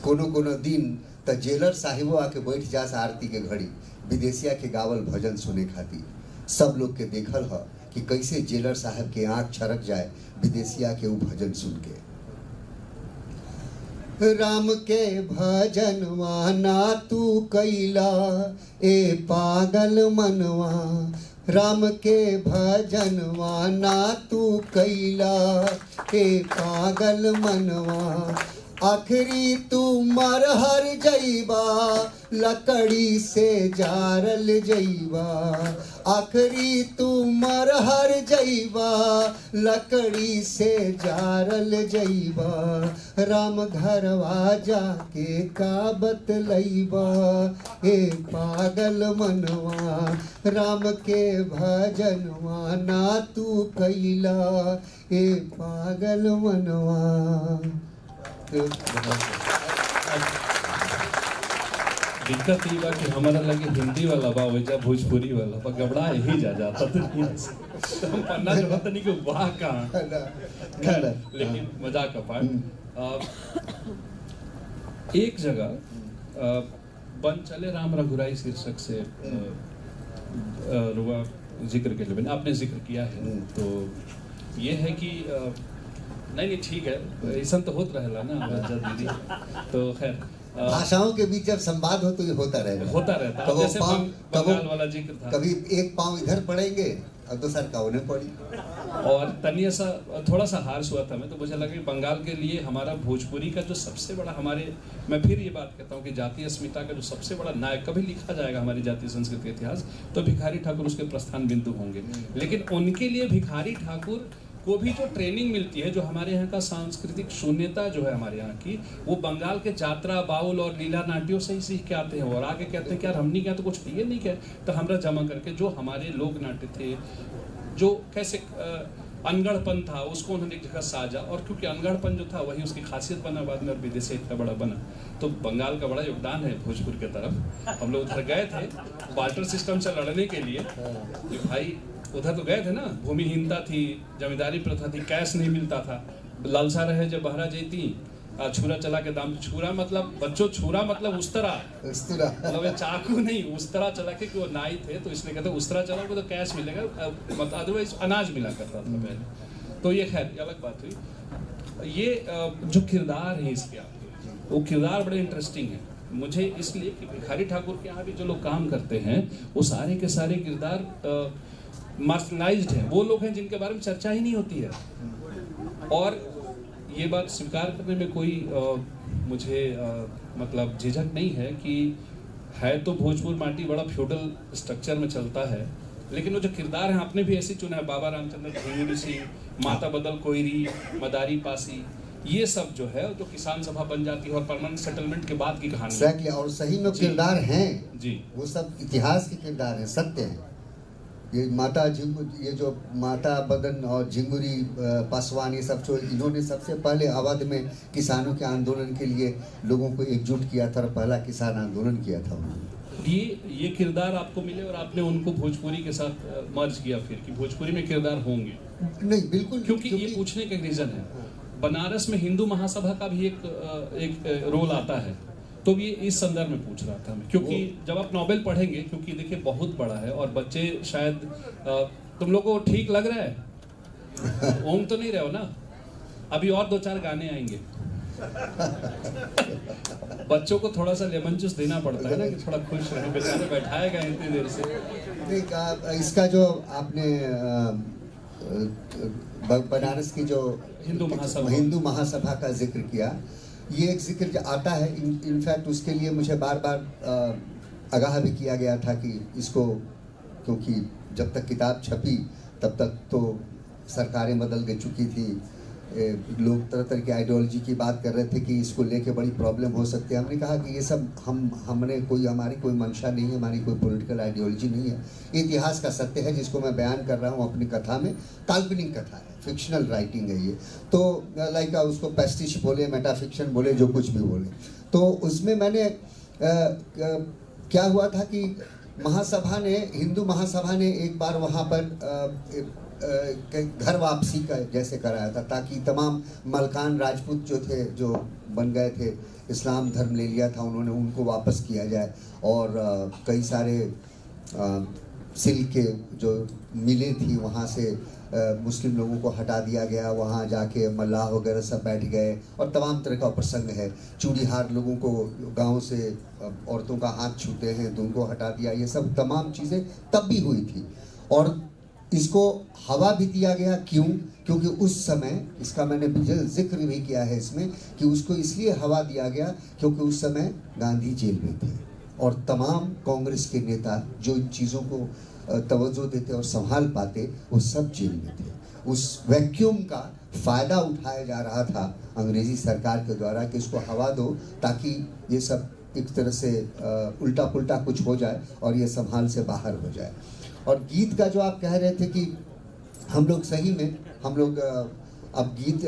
कोनो कोनो दिन त जेलर साहिबो आके बैठ जास आरती के घड़ी विदेशिया के गावल भजन सुने खातिर। सब लोग के देखल है कि कैसे जेलर साहब के आंख छरक जाए विदेशिया के ऊ भजन सुन के। राम के भजनवा ना तू कैला ए पागल मनवा, राम के भजनवा ना तू कैला ए पागल मनवा। आखिरी तू मर हर जईबा लकड़ी से जारल जईबा, आखिरी तू मर हर जईबा लकड़ी से जारल जईबा। राम घरवा जाके का बतलैबा ए पागल मनवा, राम के भजनवा ना तू कैला ए पागल मनवा। दिक्कत ये बा कि हमारा लगे हिंदी वाला बा वैजा भोजपुरी वाला बा गबड़ा ही जाता तो हम पन्ना जो होता नहीं कि वाह कहाँ, लेकिन मजाक का पार्ट। एक जगह बन चले राम रघुराई शीर्षक से रुआ जिक्र के लिए आपने जिक्र किया है, तो ये है कि नहीं ठीक है, ऐसा तो होता रहेला ना दीदी। तो खैर भाषाओं के बीच जब संवाद हो तो ये होता रहता है। जैसे बंगाल वाला जिक्र था, कभी एक पाँव इधर पड़ेंगे और दूसरा का उन्हें पड़ी। और तनिया सा थोड़ा सा हार्श हुआ था मैं, तो मुझे लगा कि बंगाल के लिए हमारा भोजपुरी का जो सबसे बड़ा हमारे, मैं फिर ये बात कहता हूँ कि जातीय अस्मिता का जो सबसे बड़ा नायक कभी लिखा जाएगा हमारी जातीय संस्कृति के इतिहास, तो भिखारी ठाकुर उसके प्रस्थान बिंदु होंगे। लेकिन उनके लिए भिखारी ठाकुर को भी जो ट्रेनिंग मिलती है, जो हमारे यहाँ का सांस्कृतिक शून्यता जो है हमारे यहाँ की, वो बंगाल के जात्रा बाउल और लीला नाट्यों से ही सीख के आते हैं। और आगे कहते हैं कि यार हमने क्या तो कुछ दिए नहीं क्या, तो हमरा जमा करके जो हमारे लोक नाट्य थे, जो कैसे अनगढ़पन था उसको उन्होंने एक जगह साजा, और क्योंकि अनगढ़पन जो था वही उसकी खासियत बना बाद में और विदेश इतना बड़ा बना। तो बंगाल का बड़ा योगदान है भोजपुर के तरफ। हम लोग उधर गए थे बार्टर सिस्टम से लड़ने के लिए, कि भाई उधर तो गए थे ना, भूमिहीनता थी, जमींदारी प्रथा थी, कैश नहीं मिलता था, लालसा रहे जब बहरा जेती छुरा चला के दाम। छुरा मतलब बच्चों, छुरा मतलब उस्तरा, मतलब चाकू नहीं, उस्तरा चला के, वो नाई थे तो इसलिए कहते उस्तरा चलाओगे तो कैश मिलेगा, मतलब अदरवाइज अनाज मिला करता था पहले। तो ये खैर अलग बात हुई। ये जो किरदार है इसके, वो किरदार बड़े इंटरेस्टिंग है मुझे, इसलिए कि भिखारी ठाकुर के यहाँ भी जो लोग काम करते हैं वो सारे के सारे किरदार मार्जिनलाइज्ड हैं, वो लोग हैं जिनके बारे में चर्चा ही नहीं होती है। और ये बात स्वीकार करने में कोई मुझे मतलब झिझक नहीं है कि है तो भोजपुर माटी बड़ा फ्यूडल स्ट्रक्चर में चलता है, लेकिन वो जो किरदार हैं आपने भी ऐसे चुना है, बाबा रामचंद्र झिंगुरी सिंह, माता बदल कोयरी, मदारी पासी, ये सब जो है जो किसान सभा बन जाती है और परमानेंट सेटलमेंट के बाद की कहानी। Exactly, और सही में किरदार हैं जी, वो सब इतिहास के किरदार हैं, सत्य हैं। ये ये जो माता बदन और झिंगुरी पासवान, ये सब जो इन्होंने सबसे पहले अवध में किसानों के आंदोलन के लिए लोगों को एकजुट किया था और पहला किसान आंदोलन किया था उन्होंने। ये किरदार आपको मिले और आपने उनको भोजपुरी के साथ मर्ज किया फिर कि भोजपुरी में किरदार होंगे? नहीं, बिल्कुल, क्योंकि ये पूछने का एक रीजन है, बनारस में हिंदू महासभा का भी एक रोल आता है, तो ये इस संदर्भ में पूछ रहा था मैं, क्योंकि जब आप नॉवेल पढ़ेंगे, क्योंकि देखिए बहुत बड़ा है और बच्चे शायद तुम लोग को ठीक लग रहा है? ओम तो नहीं रहे हो ना? अभी और 2-4 गाने आएंगे। बच्चों को थोड़ा सा लेमन जूस देना पड़ता है ना कि थोड़ा खुश रहे, बेचारे बैठाएगा इतनी देर से। नहीं, इसका जो आपने बनारस की जो हिंदू महासभा का जिक्र किया, ये एक जिक्र आता है। इनफैक्ट उसके लिए मुझे बार बार आगाह भी किया गया था कि इसको, क्योंकि जब तक किताब छपी तब तक तो सरकारें बदल गई चुकी थी, लोग तरह तरह की आइडियोलॉजी की बात कर रहे थे कि इसको लेके बड़ी प्रॉब्लम हो सकती है। हमने कहा कि ये सब हमारी कोई मंशा नहीं है, हमारी कोई पॉलिटिकल आइडियोलॉजी नहीं है, इतिहास का सत्य है जिसको मैं बयान कर रहा हूँ अपनी कथा में। काल्पनिक कथा है, फिक्शनल राइटिंग है ये, तो लाइक उसको पैस्टिश बोले, मेटाफिक्शन बोले, जो कुछ भी बोले। तो उसमें मैंने क्या हुआ था कि हिंदू महासभा ने एक बार वहाँ पर घर वापसी का जैसे कराया था, ताकि तमाम मलकान राजपूत जो थे, जो बन गए थे, इस्लाम धर्म ले लिया था उन्होंने, उनको वापस किया जाए। और कई सारे सिल्क के जो मिलें थी वहाँ से मुस्लिम लोगों को हटा दिया गया, वहाँ जाके मल्लाह वगैरह सब बैठ गए और तमाम तरह का प्रसंग है। चूड़ीहार लोगों को गांव से औरतों का हाथ छूते हैं तो उनको हटा दिया, ये सब तमाम चीज़ें तब भी हुई थी। और इसको हवा भी दिया गया, क्यों? क्योंकि उस समय, इसका मैंने जिक्र भी किया है इसमें, कि उसको इसलिए हवा दिया गया क्योंकि उस समय गांधी जेल में थे और तमाम कांग्रेस के नेता जो इन चीज़ों को तवज्जो देते और संभाल पाते, वो सब जेल में थे। उस वैक्यूम का फ़ायदा उठाया जा रहा था अंग्रेज़ी सरकार के द्वारा कि इसको हवा दो ताकि ये सब एक तरह से उल्टा पुल्टा कुछ हो जाए और ये संभाल से बाहर हो जाए। और गीत का जो आप कह रहे थे कि हम लोग सही में, हम लोग अब गीत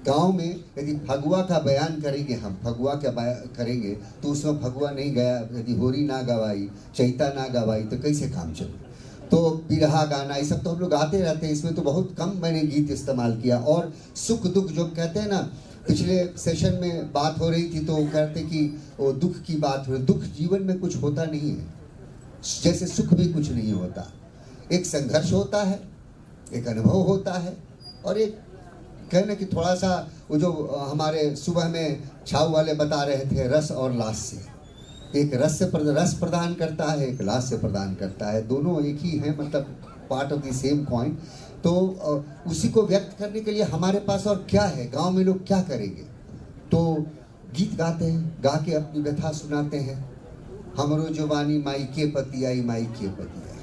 गांव में यदि फगुआ का बयान करेंगे, हम फगुआ का बयान करेंगे तो उसमें फगुआ नहीं गया, यदि होरी ना गवाई, चैता ना गवाई तो कैसे काम चले? तो बिरहा गाना ये सब तो हम लोग गाते रहते हैं, इसमें तो बहुत कम मैंने गीत इस्तेमाल किया। और सुख दुख जो कहते हैं ना, पिछले सेशन में बात हो रही थी तो कहते कि वो दुख की बात हो रही, दुख जीवन में कुछ होता नहीं है, जैसे सुख भी कुछ नहीं होता। एक संघर्ष होता है, एक अनुभव होता है, और एक कहने कि थोड़ा सा वो जो हमारे सुबह में छाव वाले बता रहे थे, रस और लाश से, एक रस प्रदान करता है, एक लाश से प्रदान करता है, दोनों एक ही हैं, मतलब part of the same coin. तो उसी को व्यक्त करने के लिए हमारे पास और क्या है, गांव में लोग क्या करेंगे? तो गीत गाते हैं, गा के अपनी व्यथा सुनाते हैं। हमरो जवानी माई के पति आई, माई के पति आई।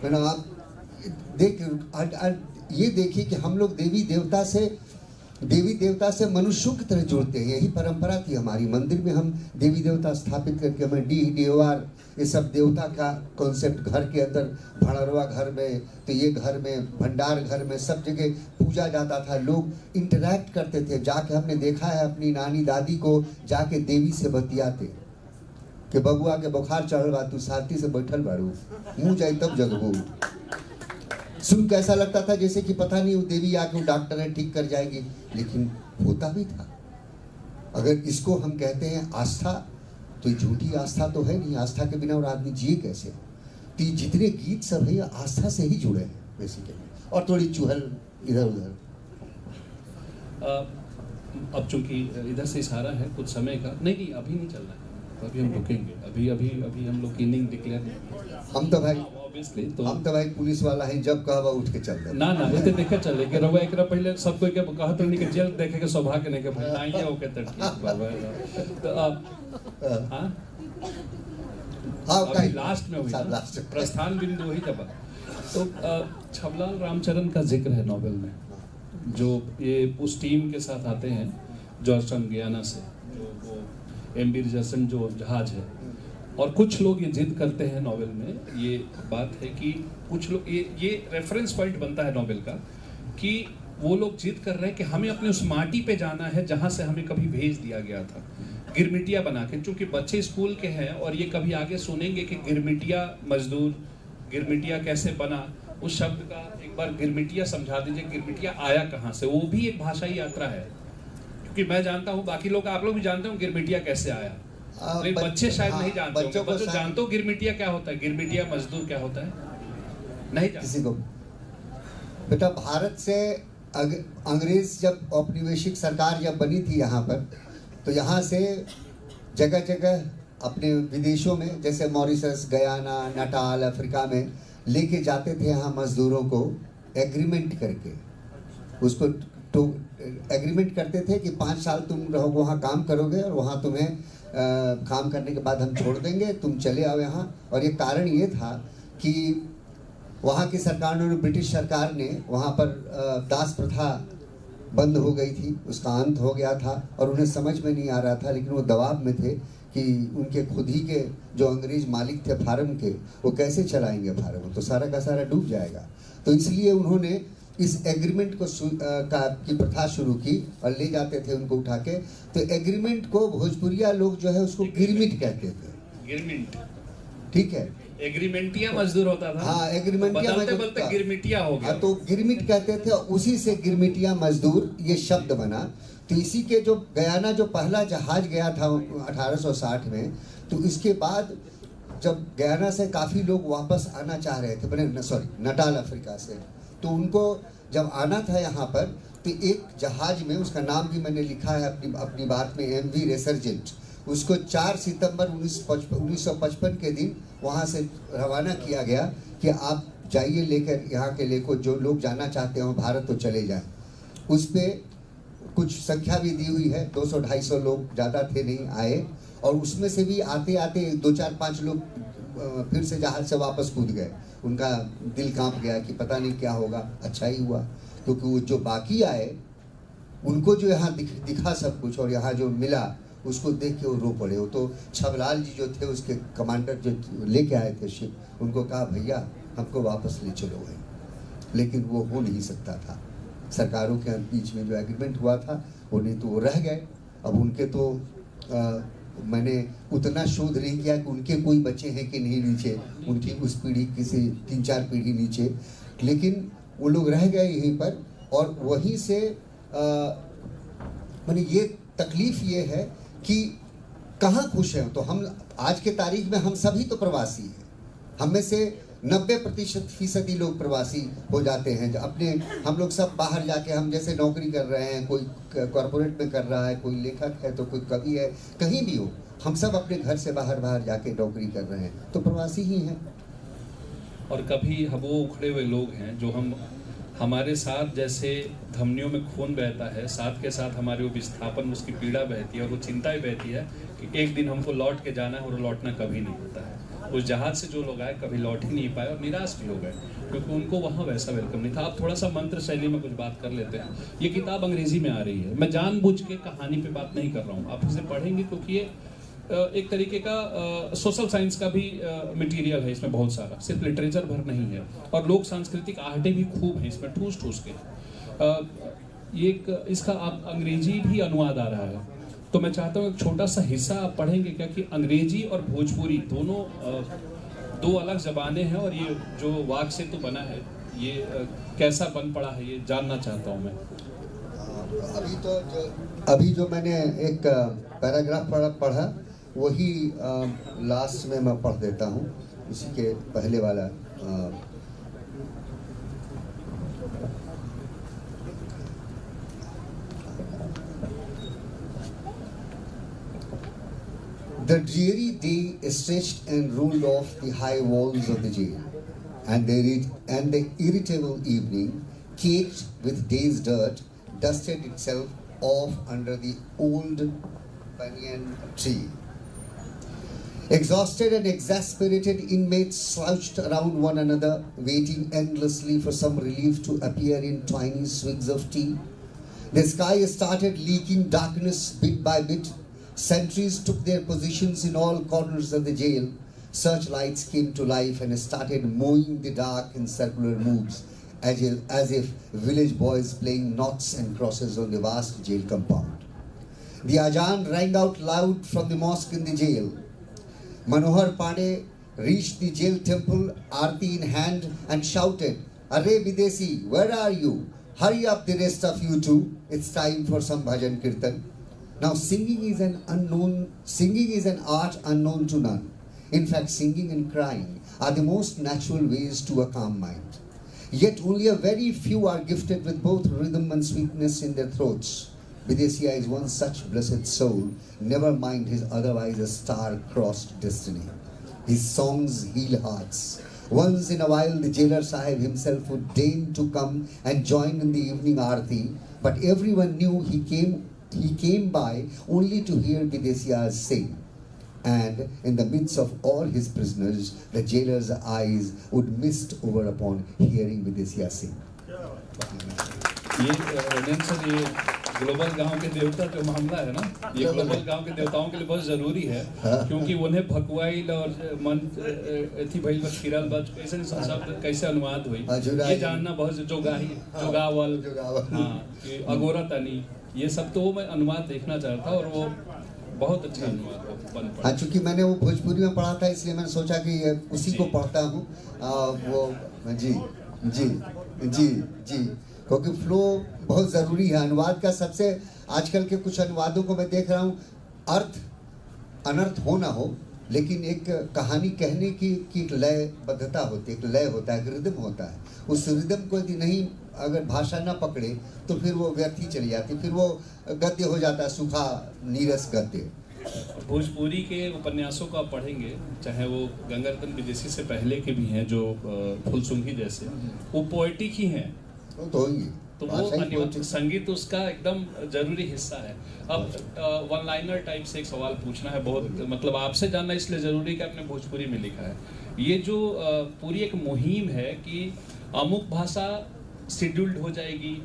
मैंने आप ये देखिए कि हम लोग देवी देवता से मनुष्यों की तरह जुड़ते हैं। यही परंपरा थी हमारी। मंदिर में हम देवी देवता स्थापित करके हमें DDOR ये सब देवता का कॉन्सेप्ट घर के अंदर, भड़रवा घर में, तो ये घर में, भंडार घर में, सब जगह पूजा जाता था। लोग इंटरैक्ट करते थे। जाके हमने देखा है अपनी नानी दादी को जाके देवी से बतियाते कि बबुआ के बुखार चढ़ल बा, तू साथी से बैठल बारू, मुँह जाई तब जगबू। सुन के ऐसा लगता था जैसे कि पता नहीं वो देवी आके वो डॉक्टर है ठीक कर जाएगी, लेकिन होता भी था। अगर इसको हम कहते हैं आस्था, तो झूठी आस्था तो है नहीं। आस्था के बिना और आदमी जिए कैसे? तो जितने गीत सब है आस्था से ही जुड़े हैं बेसिकली, और थोड़ी चुहल इधर उधर। अब चूंकि इधर से इशारा है कुछ समय का, नहीं अभी नहीं चलना है, अभी हम रुकेंगे। अभी हम लोग इनिंग डिक्लेयर, हम तो भाई ऑब्वियसली तो हम तो भाई पुलिस वाला है, जब कहबा उठ के चल दे। ना एते देखे चले के रवा एकरा पहले सब कोई के कहत नहीं कि जेल देखे के सौभाग्य नहीं के भाई आइए ओके त ठीक बाबा। तो अब हां अभी लास्ट में हुई लास्ट प्रस्थान बिंदु वही था। तो छबलाल रामचरण का जिक्र है नोवेल में, जो ये उस टीम के साथ आते हैं जॉर्जटाउन गयाना से, जो वो MV रिचर्डसन जो जहाज है, और कुछ लोग ये जिद करते हैं नॉवेल में, ये बात है कि कुछ लोग ये रेफरेंस पॉइंट बनता है नॉवेल का कि वो लोग जिद कर रहे हैं कि हमें अपने उस माटी पे जाना है जहाँ से हमें कभी भेज दिया गया था, गिरमिटिया बना के। चूंकि बच्चे स्कूल के हैं और ये कभी आगे सुनेंगे कि गिरमिटिया मजदूर, गिरमिटिया कैसे बना, उस शब्द का एक बार गिरमिटिया समझा दीजिए, गिरमिटिया आया कहाँ से। वो भी एक भाषाई यात्रा है, क्योंकि मैं जानता हूँ, बाकी लोग, आप लोग भी जानते हो गिरमिटिया कैसे आया, लेकिन बच्चे शायद नहीं जानते होंगे। बच्चों जानते हो गिरमिटिया क्या होता है, गिरमिटिया मजदूर क्या होता है, नहीं जानते किसी को। बेटा, भारत से अंग्रेज जब औपनिवेशिक सरकार जब बनी थी यहाँ पर, तो यहाँ से जगह जगह अपने विदेशों में, जैसे मॉरिशस, गयाना, नटाल, अफ्रीका में लेके जाते थे यहाँ मजदूरों को एग्रीमेंट करके। उसको तो एग्रीमेंट करते थे कि 5 साल तुम रहो वहाँ काम करोगे और वहाँ तुम्हें काम करने के बाद हम छोड़ देंगे, तुम चले आओ यहाँ। और ये कारण ये था कि वहाँ की सरकार ने, ब्रिटिश सरकार ने, वहाँ पर दास प्रथा बंद हो गई थी, उसका अंत हो गया था और उन्हें समझ में नहीं आ रहा था, लेकिन वो दबाव में थे कि उनके खुद ही के जो अंग्रेज मालिक थे फार्म के, वो कैसे चलाएंगे फार्म, तो सारा का सारा डूब जाएगा। तो इसलिए उन्होंने इस एग्रीमेंट को की प्रथा शुरू की और ले जाते थे उनको उठा के। तो एग्रीमेंट को भोजपुरिया लोग जो है उसको गिरमिट कहते थे। गिरमिट, ठीक है, एग्रीमेंटिया मजदूर होता था। हाँ, एग्रीमेंटिया बदलते गिरमिटिया हो गया। तो गिरमिट कहते थे, उसी से गिरमिटिया मजदूर ये शब्द बना। तो इसी के जो गयाना जो पहला जहाज गया था 1860 में, तो इसके बाद जब गयाना से काफ़ी लोग वापस आना चाह रहे थे, सॉरी नटाल अफ्रीका से, तो उनको जब आना था यहाँ पर, तो एक जहाज में, उसका नाम भी मैंने लिखा है अपनी बात में, MV रेसर्जेंट, उसको 4 सितंबर 1955 के दिन वहाँ से रवाना किया गया कि आप जाइए लेकर यहाँ के लेको, जो लोग जाना चाहते हो भारत तो चले जाएं। उस पर कुछ संख्या भी दी हुई है, 200-250 लोग, ज़्यादा थे नहीं आए। और उसमें से भी आते आते 2-4-5 लोग फिर से जहाज से वापस कूद गए। उनका दिल कांप गया कि पता नहीं क्या होगा। अच्छा ही हुआ, क्योंकि वो जो बाकी आए उनको जो यहाँ दिखा सब कुछ और यहाँ जो मिला उसको देख के वो रो पड़े। वो तो छबलाल जी जो थे, उसके कमांडर जो लेके आए थे शिप, उनको कहा भैया हमको वापस ले चलो भाई, लेकिन वो हो नहीं सकता था। सरकारों के बीच में जो एग्रीमेंट हुआ था वो नहीं, तो वो रह गए। अब उनके तो मैंने उतना शोध नहीं किया कि उनके कोई बच्चे हैं कि नहीं नीचे, उनकी उस पीढ़ी किसी 3-4 पीढ़ी नीचे, लेकिन वो लोग रह गए यहीं पर। और वहीं से मैंने ये तकलीफ ये है कि कहाँ खुश हैं। तो हम आज के तारीख में हम सभी तो प्रवासी हैं, हम में से 90% लोग प्रवासी हो जाते हैं। अपने हम लोग सब बाहर जाके, हम जैसे नौकरी कर रहे हैं, कोई कॉरपोरेट में कर रहा है, कोई लेखक है तो कोई कवि है, कहीं भी हो, हम सब अपने घर से बाहर जाके नौकरी कर रहे हैं, तो प्रवासी ही हैं। और कभी वो उखड़े हुए लोग हैं जो हमारे साथ जैसे धमनियों में खून बहता है, साथ के साथ हमारे वो विस्थापन, उसकी पीड़ा बहती है और वो चिंता भी बहती है कि एक दिन हमको लौट के जाना है और लौटना कभी नहीं होता है। उस जहाज से जो लोग आए कभी लौट ही नहीं पाए और निराश भी हो गए, क्योंकि उनको वहाँ वैसा वेलकम नहीं था। आप थोड़ा सा मंत्र शैली में कुछ बात कर लेते हैं। ये किताब अंग्रेजी में आ रही है, मैं जानबूझ के कहानी पे बात नहीं कर रहा हूँ, आप इसे पढ़ेंगे क्योंकि ये एक तरीके का सोशल साइंस का भी मटेरियल है इसमें बहुत सारा, सिर्फ लिटरेचर भर नहीं है। और लोक सांस्कृतिक आहटें भी खूब हैं इसमें, ठूस ठूस के। ये इसका आप अंग्रेजी भी अनुवाद आ रहा है, तो मैं चाहता हूँ एक छोटा सा हिस्सा आप पढ़ेंगे क्या, कि अंग्रेजी और भोजपुरी दोनों 2 अलग ज़बानें हैं और ये जो वाक सेतु बना है ये कैसा बन पड़ा है, ये जानना चाहता हूँ मैं। अभी जो मैंने एक पैराग्राफ पढ़ा वही लास्ट में मैं पढ़ देता हूँ, उसी के पहले वाला। The dreary day stretched and rolled off the high walls of the jail, and the irritable evening, caked with day's dirt, dusted itself off under the old banyan tree. Exhausted and exasperated inmates slouched around one another, waiting endlessly for some relief to appear in tiny swigs of tea. The sky started leaking darkness bit by bit. Sentries took their positions in all corners of the jail. Searchlights came to life and started mowing the dark in circular moves, as if village boys playing noughts and crosses on the vast jail compound. The Ajaan rang out loud from the mosque in the jail. Manohar Pandey reached the jail temple, aarti in hand, and shouted, "Arre Videsi, where are you? Hurry up, the rest of you too. It's time for some bhajan kirtan." Now, singing is an art unknown to none. In fact, singing and crying are the most natural ways to a calm mind. Yet only a very few are gifted with both rhythm and sweetness in their throats. Videsiya is one such blessed soul, never mind his otherwise a star-crossed destiny. His songs heal hearts. Once in a while, the jailer sahib himself would deign to come and join in the evening aarti, but everyone knew he came by only to hear Videsiya sing. And in the midst of all his prisoners, the jailer's eyes would mist over upon hearing Videsiya sing. ये global गांव के देवता जो मामला है ना, ये global गांव के देवताओं के लिए बहुत जरूरी है, क्योंकि उन्हें भकुआइल और मन थी भइल बस किरल बस कैसे शब्द कैसे अनुवाद हुई, ये जानना बहुत जोगावल, हाँ, अगोरा तनी, ये सब तो मैं अनुवाद देखना चाहता और वो बहुत अच्छा अनुवाद बन पड़ा। हाँ, चूंकि मैंने वो भोजपुरी में पढ़ा था इसलिए मैंने सोचा कि उसी को पढ़ता हूँ। वो जी जी जी जी क्योंकि फ्लो बहुत ज़रूरी है। अनुवाद का सबसे आजकल के कुछ अनुवादों को मैं देख रहा हूँ, अर्थ अनर्थ हो ना हो, लेकिन एक कहानी कहने की एक लयबद्धता होती है, एक लय होता है, एक रिदम होता है। उस रिदम को यदि नहीं, अगर भाषा ना पकड़े तो फिर वो व्यर्थ ही चली जाती, फिर वो गद्य हो जाता है, सूखा नीरस गद्य। भोजपुरी के उपन्यासों को आप पढ़ेंगे, चाहे वो गंगारतन विदेशी से पहले के भी हैं जो फुलसुंगी जैसे, वो पोएटिक ही हैं, तो होंगी, तो वो संगीत उसका एकदम जरूरी हिस्सा है। अब वन लाइनर टाइप से एक सवाल पूछना है, बहुत मतलब आपसे जानना इसलिए जरूरी कि आपने भोजपुरी में लिखा है। ये जो पूरी एक मुहिम है कि अमुक भाषा शेड्यूल्ड हो जाएगी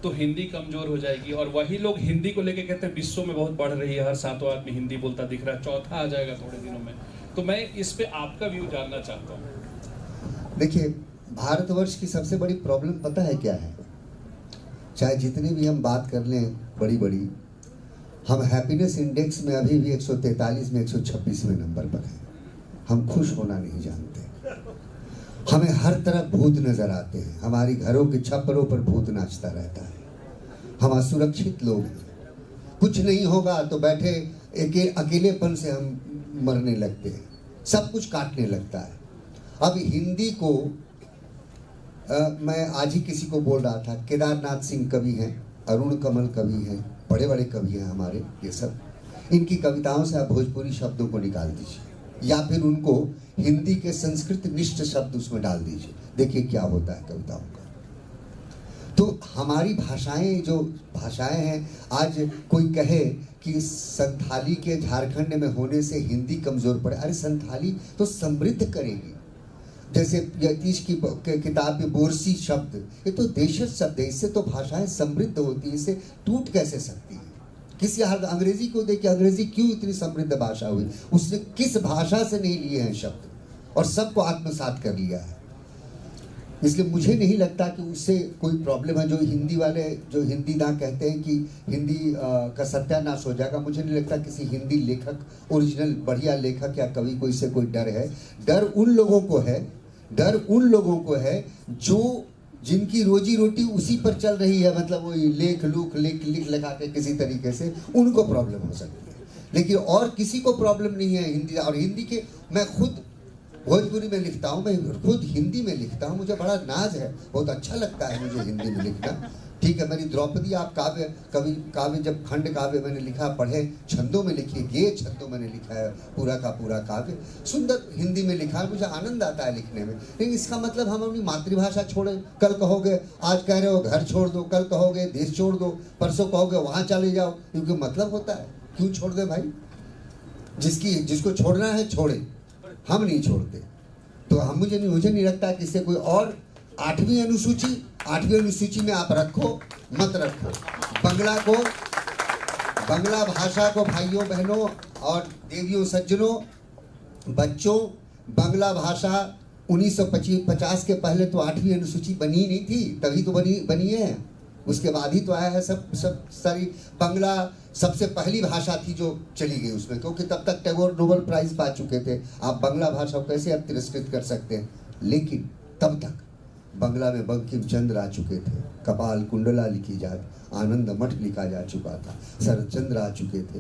तो हिंदी कमजोर हो जाएगी, और वही लोग हिंदी को लेके कहते हैं विश्व में बहुत बढ़ रही है, हर 7वां आदमी हिंदी बोलता दिख रहा है, चौथा आ जाएगा थोड़े दिनों में। तो मैं इस पे आपका व्यू जानना चाहता हूँ। देखिए, भारतवर्ष की सबसे बड़ी प्रॉब्लम पता है क्या है? चाहे जितनी भी हम बात कर लें बड़ी बड़ी, हम हैप्पीनेस इंडेक्स में अभी भी 143 में 126वें नंबर पर हैं। हम खुश होना नहीं जानते। हमें हर तरफ भूत नजर आते हैं, हमारी घरों के छप्परों पर भूत नाचता रहता है। हम असुरक्षित लोग हैं, कुछ नहीं होगा तो बैठे अकेलेपन से हम मरने लगते हैं, सब कुछ काटने लगता है। अब हिंदी को मैं आज ही किसी को बोल रहा था, केदारनाथ सिंह कवि हैं, अरुण कमल कवि हैं, बड़े बड़े कवि हैं हमारे, ये सब, इनकी कविताओं से आप भोजपुरी शब्दों को निकाल दीजिए या फिर उनको हिंदी के संस्कृत निष्ठ शब्द उसमें डाल दीजिए, देखिए क्या होता है कविताओं का। तो हमारी भाषाएं जो भाषाएं हैं, आज कोई कहे कि संथाली के झारखंड में होने से हिंदी कमजोर पड़े, अरे संथाली तो समृद्ध करेगी। जैसे यतीश की किताब में बोरसी शब्द, ये तो देशज शब्द है, इससे तो भाषाएं समृद्ध होती है, इससे टूट कैसे सकती है? किसी अंग्रेजी को देखिए, अंग्रेजी क्यों इतनी समृद्ध भाषा हुई? उसने किस भाषा से नहीं लिए हैं शब्द और सबको आत्मसात कर लिया है। इसलिए मुझे नहीं लगता कि उससे कोई प्रॉब्लम है। जो हिंदी वाले, जो हिंदी ना कहते हैं कि हिंदी का सत्यानाश हो जाएगा, मुझे नहीं लगता किसी हिंदी लेखक, ओरिजिनल बढ़िया लेखक या कवि को इससे कोई डर है। डर उन लोगों को है जो जिनकी रोजी रोटी उसी पर चल रही है, मतलब वो लिख लगा के किसी तरीके से, उनको प्रॉब्लम हो सकती है, लेकिन और किसी को प्रॉब्लम नहीं है हिंदी। और हिंदी के, मैं खुद भोजपुरी में लिखता हूँ, मैं खुद हिंदी में लिखता हूँ, मुझे बड़ा नाज है, बहुत अच्छा लगता है मुझे हिंदी में लिखना। ठीक है, मेरी द्रौपदी आप काव्य जब खंड काव्य मैंने लिखा, पढ़े, छंदों में लिखी, गेय छंदों मैंने लिखा है, पूरा का पूरा काव्य सुंदर हिंदी में लिखा है, मुझे आनंद आता है लिखने में। लेकिन इसका मतलब हम अपनी मातृभाषा छोड़ें। कल कहोगे, आज कह रहे हो घर छोड़ दो, कल कहोगे देश छोड़ दो, परसों कहोगे वहाँ चले जाओ, क्योंकि मतलब होता है। क्यों छोड़ दे भाई? जिसको छोड़ना है छोड़े, हम नहीं छोड़ते। तो मुझे नहीं लगता कि इससे कोई और 8वीं अनुसूची में आप रखो मत रखो, बंगला को बांग्ला भाषा को भाइयों बहनों और देवियों सज्जनों, बच्चों, बांग्ला भाषा 1950 के पहले तो 8वीं अनुसूची बनी नहीं थी, तभी तो बनी है। उसके बाद ही तो आया है सब सारी। बांग्ला सबसे पहली भाषा थी जो चली गई उसमें, क्योंकि तब तक टैगोर नोबेल प्राइज पा चुके थे। आप बांग्ला भाषा को कैसे आप तिरस्कृत कर सकते हैं? लेकिन तब तक बांग्ला में बंकिम चंद्र आ चुके थे, कपाल कुंडला लिखी आनंद मठ लिखा जा चुका था, शरदचंद्र आ चुके थे,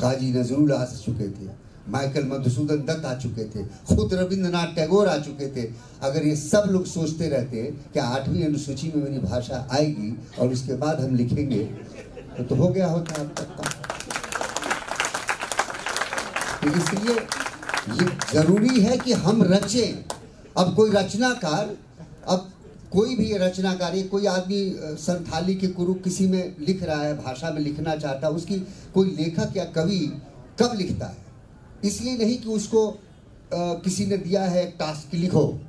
काजी नजरुल आ चुके थे, माइकल मधुसूदन दत्त आ चुके थे, खुद रविंद्रनाथ टैगोर आ चुके थे। अगर ये सब लोग सोचते रहते कि 8वीं अनुसूची में मेरी भाषा आएगी और उसके बाद हम लिखेंगे, तो हो गया होता अब तक का। तो इसलिए ये जरूरी है कि हम रचें। अब कोई रचनाकार, अब कोई भी रचनाकार, कोई आदमी संथाली के कुरुक किसी में लिख रहा है, भाषा में लिखना चाहता है, उसकी कोई लेखक या कवि कब लिखता है? इसलिए नहीं कि उसको किसी ने दिया है एक टास्क लिखो,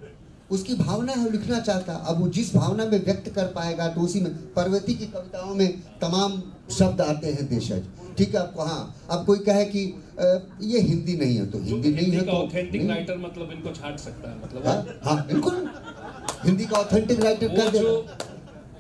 उसकी भावना है, वो लिखना चाहता। अब वो जिस भावना में व्यक्त कर पाएगा तो उसी में। पार्वती की कविताओं में तमाम शब्द आते हैं देशज, ठीक है। आपको हाँ, अब कोई कहे कि ये हिंदी नहीं है, तो हिंदी नहीं है तो ऑथेंटिक राइटर मतलब इनको छाट सकता है, मतलब हाँ बिल्कुल, हिंदी का ऑथेंटिक राइटर कर देगा।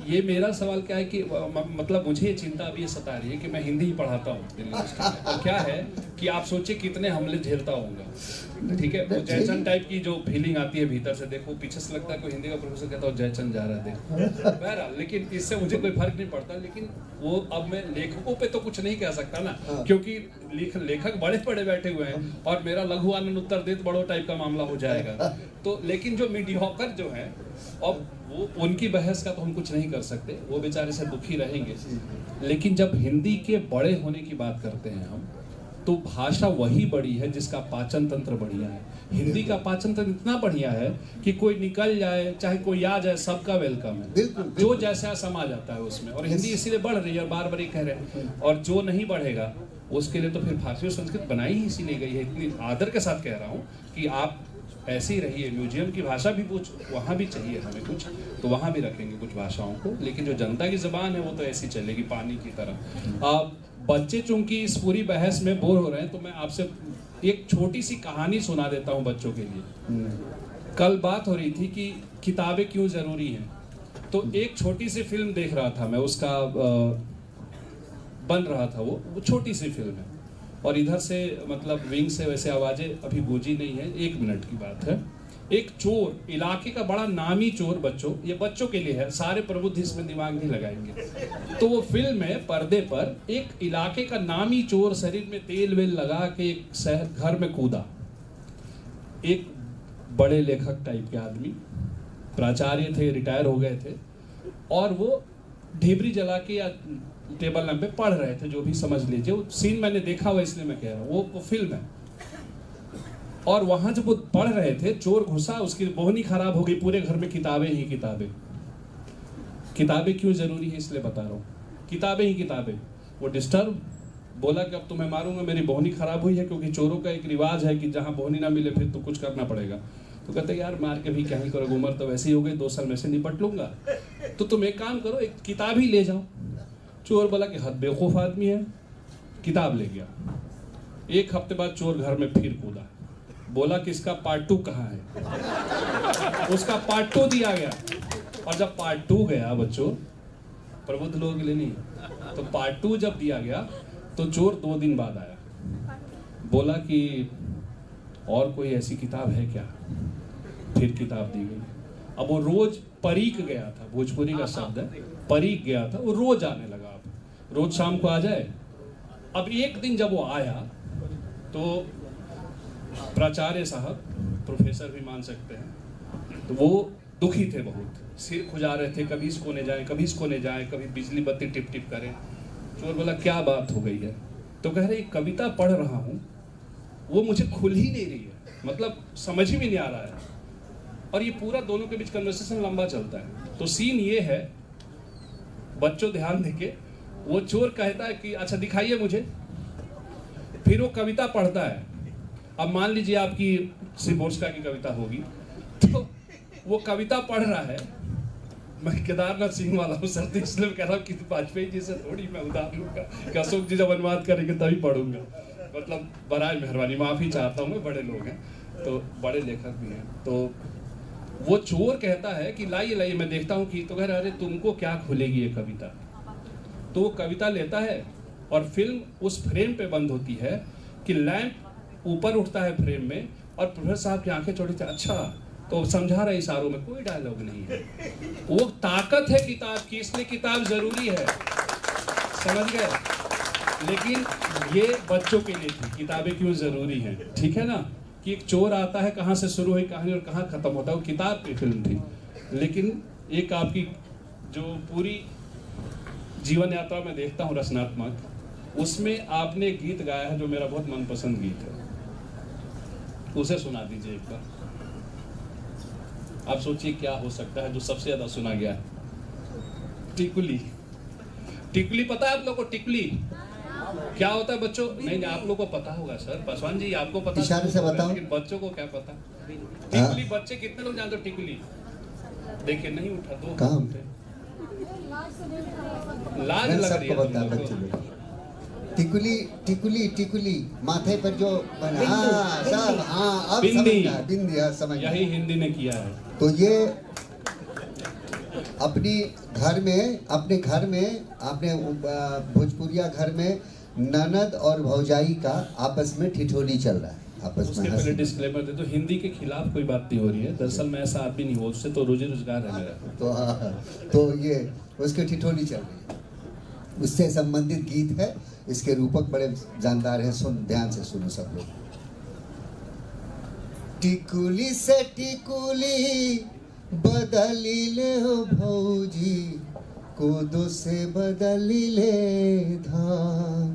ये मेरा सवाल क्या है कि मतलब मुझे ये चिंता अभी ये सता रही है कि मैं हिंदी ही पढ़ाता हूँ दिल्ली में। और क्या है कि आप सोचिए कितने हमले झेलता होगा, ठीक है। वो जयचंद टाइप की जो फीलिंग आती है भीतर से, देखो पीछे से लगता है कोई हिंदी का प्रोफेसर कहता है जयचंद जा रहा है, देखो बहरहाल। लेकिन इससे मुझे कोई फर्क नहीं पड़ता। लेकिन वो अब मैं लेखकों पे तो कुछ नहीं कह सकता ना, क्योंकि लेखक बड़े बड़े बैठे हुए हैं और मेरा लघु आनंद उत्तर देत बड़ो टाइप का मामला हो जाएगा। तो लेकिन जो मीडियोकर जो है, अब वो उनकी बहस का तो हम कुछ नहीं कर सकते, वो बेचारे से दुखी रहेंगे। लेकिन जब हिंदी के बड़े होने की बात करते हैं हम, तो भाषा वही बड़ी है जिसका पाचन तंत्र बढ़िया है। हिंदी का पाचन तंत्र इतना बढ़िया है कि कोई निकल जाए चाहे कोई आ जाए, सबका वेलकम है। बिल्कुल, जो जैसा समा जाता है उसमें। और हिंदी इसीलिए बढ़ रही है, बार बार ये कह रहे हैं। और जो नहीं बढ़ेगा उसके लिए तो फिर फारसी और संस्कृत बनाई ही इसीलिए गई है। इतनी आदर के साथ कह रहा हूँ कि आप ऐसे ही रहिए। म्यूजियम की भाषा भी कुछ वहाँ भी चाहिए हमें, कुछ तो वहाँ भी रखेंगे कुछ भाषाओं को। लेकिन जो जनता की ज़बान है वो तो ऐसी चलेगी पानी की तरह। आप बच्चे चूंकि इस पूरी बहस में बोर हो रहे हैं, तो मैं आपसे एक छोटी सी कहानी सुना देता हूँ बच्चों के लिए। कल बात हो रही थी कि किताबें क्यों ज़रूरी हैं, तो एक छोटी सी फिल्म देख रहा था मैं, उसका बन रहा था वो छोटी सी फिल्म है। और इधर से मतलब विंग से वैसे आवाज़ें अभी गूंजी नहीं है, 1 मिनट की बात है। एक चोर, इलाके का बड़ा नामी चोर, बच्चों, ये बच्चों के लिए है, सारे प्रबुद्ध इसमें दिमाग नहीं लगाएंगे। तो वो फिल्म है, पर्दे पर एक इलाके का नामी चोर शरीर में तेल वेल लगा के एक घर में कूदा। एक बड़े लेखक टाइप के आदमी, प्राचार्य थे, रिटायर हो गए थे, और वो ढेबरी जला के या टेबल लैंप पे पढ़ रहे थे, जो भी समझ लीजिए। वो सीन मैंने देखा हुआ इसलिए मैं कह रहा हूँ, वो फिल्म है। और वहां जब वो पढ़ रहे थे, चोर घुसा, उसकी बोहनी खराब हो गई, पूरे घर में किताबें ही किताबें। किताबें क्यों जरूरी है इसलिए बता रहा हूँ, किताबें ही किताबें। वो डिस्टर्ब, बोला कि अब तुम्हें मारूंगा, मेरी बोहनी खराब हुई है, क्योंकि चोरों का एक रिवाज है कि जहाँ बोहनी ना मिले फिर तो कुछ करना पड़ेगा। तो कहते यार मार के भी क्या ही करोगे, उम्र तो वैसे ही हो गई, 2 साल में से निपट लूंगा, तो तुम एक काम करो, एक किताब ही ले जाओ। चोर बोला कि हद बेवकूफ आदमी है, किताब ले गया। 1 हफ्ते बाद चोर घर में फिर कूदा, बोला कि इसका पार्ट 2 कहाँ है। उसका पार्ट 2 दिया गया। और जब पार्ट 2 गया बच्चों, प्रबुद्ध लोगों के लिए नहीं, तो पार्ट 2 जब दिया गया तो चोर 2 दिन बाद आया, बोला कि और कोई ऐसी किताब है क्या। फिर किताब दी गई। अब वो रोज परीक गया था, भोजपुरी का शब्द है, परीक गया था, वो रोज आने लगा। अब रोज शाम को आ जाए। अब एक दिन जब वो आया तो प्राचार्य साहब, प्रोफेसर भी मान सकते हैं, तो वो दुखी थे बहुत, सिर खुजा रहे थे, कभी इसको ने जाए, कभी इसको ने जाए, कभी बिजली बत्ती टिप टिप करे। चोर बोला क्या बात हो गई है, तो कह रहे कविता पढ़ रहा हूँ, वो मुझे खुल ही नहीं रही है, मतलब समझ ही भी नहीं आ रहा है। और ये पूरा दोनों के बीच कन्वर्सेशन लंबा चलता है। तो सीन ये है, बच्चों ध्यान देके, वो चोर कहता है कि अच्छा दिखाइए मुझे, फिर वो कविता पढ़ता है। अब मान लीजिए आपकी सिबोर्स्का की कविता होगी, तो वो कविता पढ़ रहा है, मैं केदारनाथ सिंह वाला हूँ सर, तो इसलिए कह रहा हूँ कि वाजपेयी जी से थोड़ी मैं उधार लूँगा कि अशोक जी जब अनुवाद करेंगे तभी पढ़ूंगा। मतलब बराए मेहरबानी, माफ़ी चाहता हूँ, मैं बड़े लोग हैं तो बड़े लेखक भी हैं। तो वो चोर कहता है कि लाइए लाइए, मैं देखता हूँ कि, तो कह रहा अरे तुमको क्या खुलेगी ये कविता। तो वो कविता लेता है और फिल्म उस फ्रेम पे बंद होती है कि लैंप ऊपर उठता है फ्रेम में और प्रोफेसर साहब की आंखें छोटी थी, अच्छा तो समझा रहे इशारों में, कोई डायलॉग नहीं है। वो ताकत है किताब की, इसलिए किताब जरूरी है, समझ गए। लेकिन ये बच्चों के लिए थी, किताबें क्यों जरूरी हैं, ठीक है ना। कि एक चोर आता है, कहाँ से शुरू हुई कहानी और कहाँ खत्म होता है, वो किताब की फिल्म थी। लेकिन एक आपकी जो पूरी जीवन यात्रा में देखता हूँ रचनात्मक, उसमें आपने एक गीत गाया है जो मेरा बहुत मनपसंद गीत है, उसे सुना दीजिए एक बार। आप सोचिए क्या हो सकता है जो सबसे ज्यादा सुना गया है। टिकुली। टिकुली पता है आप लोग को? टिकुली क्या होता है बच्चों? नहीं आप लोग को पता होगा सर, पासवान जी आपको पता, इशारे से बताओ। लेकिन बच्चों को क्या पता। टिकुली बच्चे कितने लोग जानते हो टिकुली? देखिए नहीं उठा, दो काम लाज लग रही है। टिकुली टिकुली टिकुली माथे पर जो हाँ सब, हाँ अब बिंदी। समझ गया, बिंदी, हाँ समझ गया। यही हिंदी ने किया है। तो ये अपने घर में आपने भोजपुरिया घर में ननद और भौजाई का आपस में ठिठोली चल रहा है, आपस उसके में पहले हंसी। डिस्क्लेमर दे, तो हिंदी के खिलाफ कोई बात नहीं हो रही है, दरअसल मैं ऐसा आदमी नहीं हूँ, उससे तो रोजी रोजगार है मेरा। तो हाँ, तो ये उसके ठिठोली चल रही है, उससे संबंधित गीत है। इसके रूपक बड़े जानदार हैं, सुन ध्यान से सुनो सब लोग। टिकुली से टिकुली बदली ले हो भौजी, कोदो से बदली ले धान,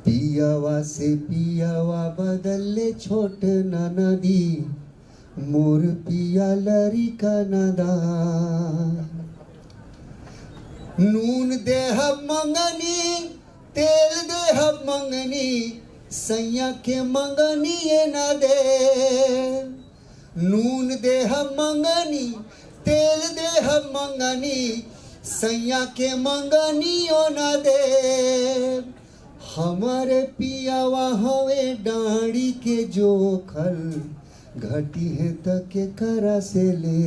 पियावा से पियावा बदल ले छोट ननदी, मोर पिया लरी का नदान। नून देह मंगनी तेल देह मंगनी, सैया के मंगनी ये न दे। नून देह मंगनी तेल देह मंगनी, सैया के मंगनी ओ न दे। हमारे पियावा हवे डाड़ी के जोखल, घटी है तके करा से ले।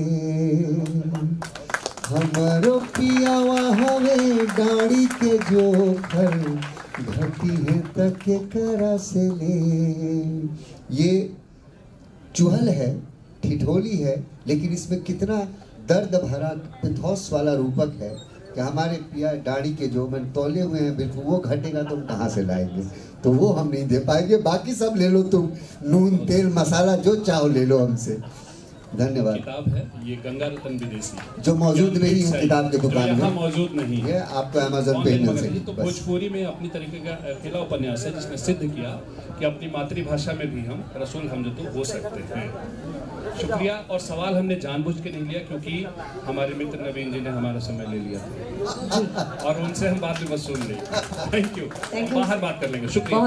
हमारो पियावा हवे डाड़ी के जोखल, घटी है तके करा से ले। ये चुहल है, ठिठोली है, लेकिन इसमें कितना दर्द भरा पिथौस वाला रूपक है कि हमारे पिया डाड़ी के जो मन तौले हुए हैं बिल्कुल, वो घटेगा तुम कहाँ से लाएंगे, तो वो हम नहीं दे पाएंगे। बाकी सब ले लो तुम, नून तेल मसाला जो चाहो ले लो हमसे। धन्यवाद। किताब है ये गंगा रतन विदेशी, जो मौजूद नहीं है किताब के दुकान में, यहाँ मौजूद नहीं है, ये आपको अमेज़न पे मिल सकती है। तो भोजपुरी में अपनी तरीके का अकेला उपन्यास है जिसने सिद्ध किया कि अपनी मातृभाषा में भी हम रसूल हमजतू हो सकते हैं। शुक्रिया। और सवाल हमने जानबूझ के नहीं लिया क्योंकि हमारे मित्र नवीन जी ने हमारा समय ले लिया और उनसे हम बाद में बस सुन लेंगे। थैंक यू, बाहर बात कर लेंगे। शुक्रिया।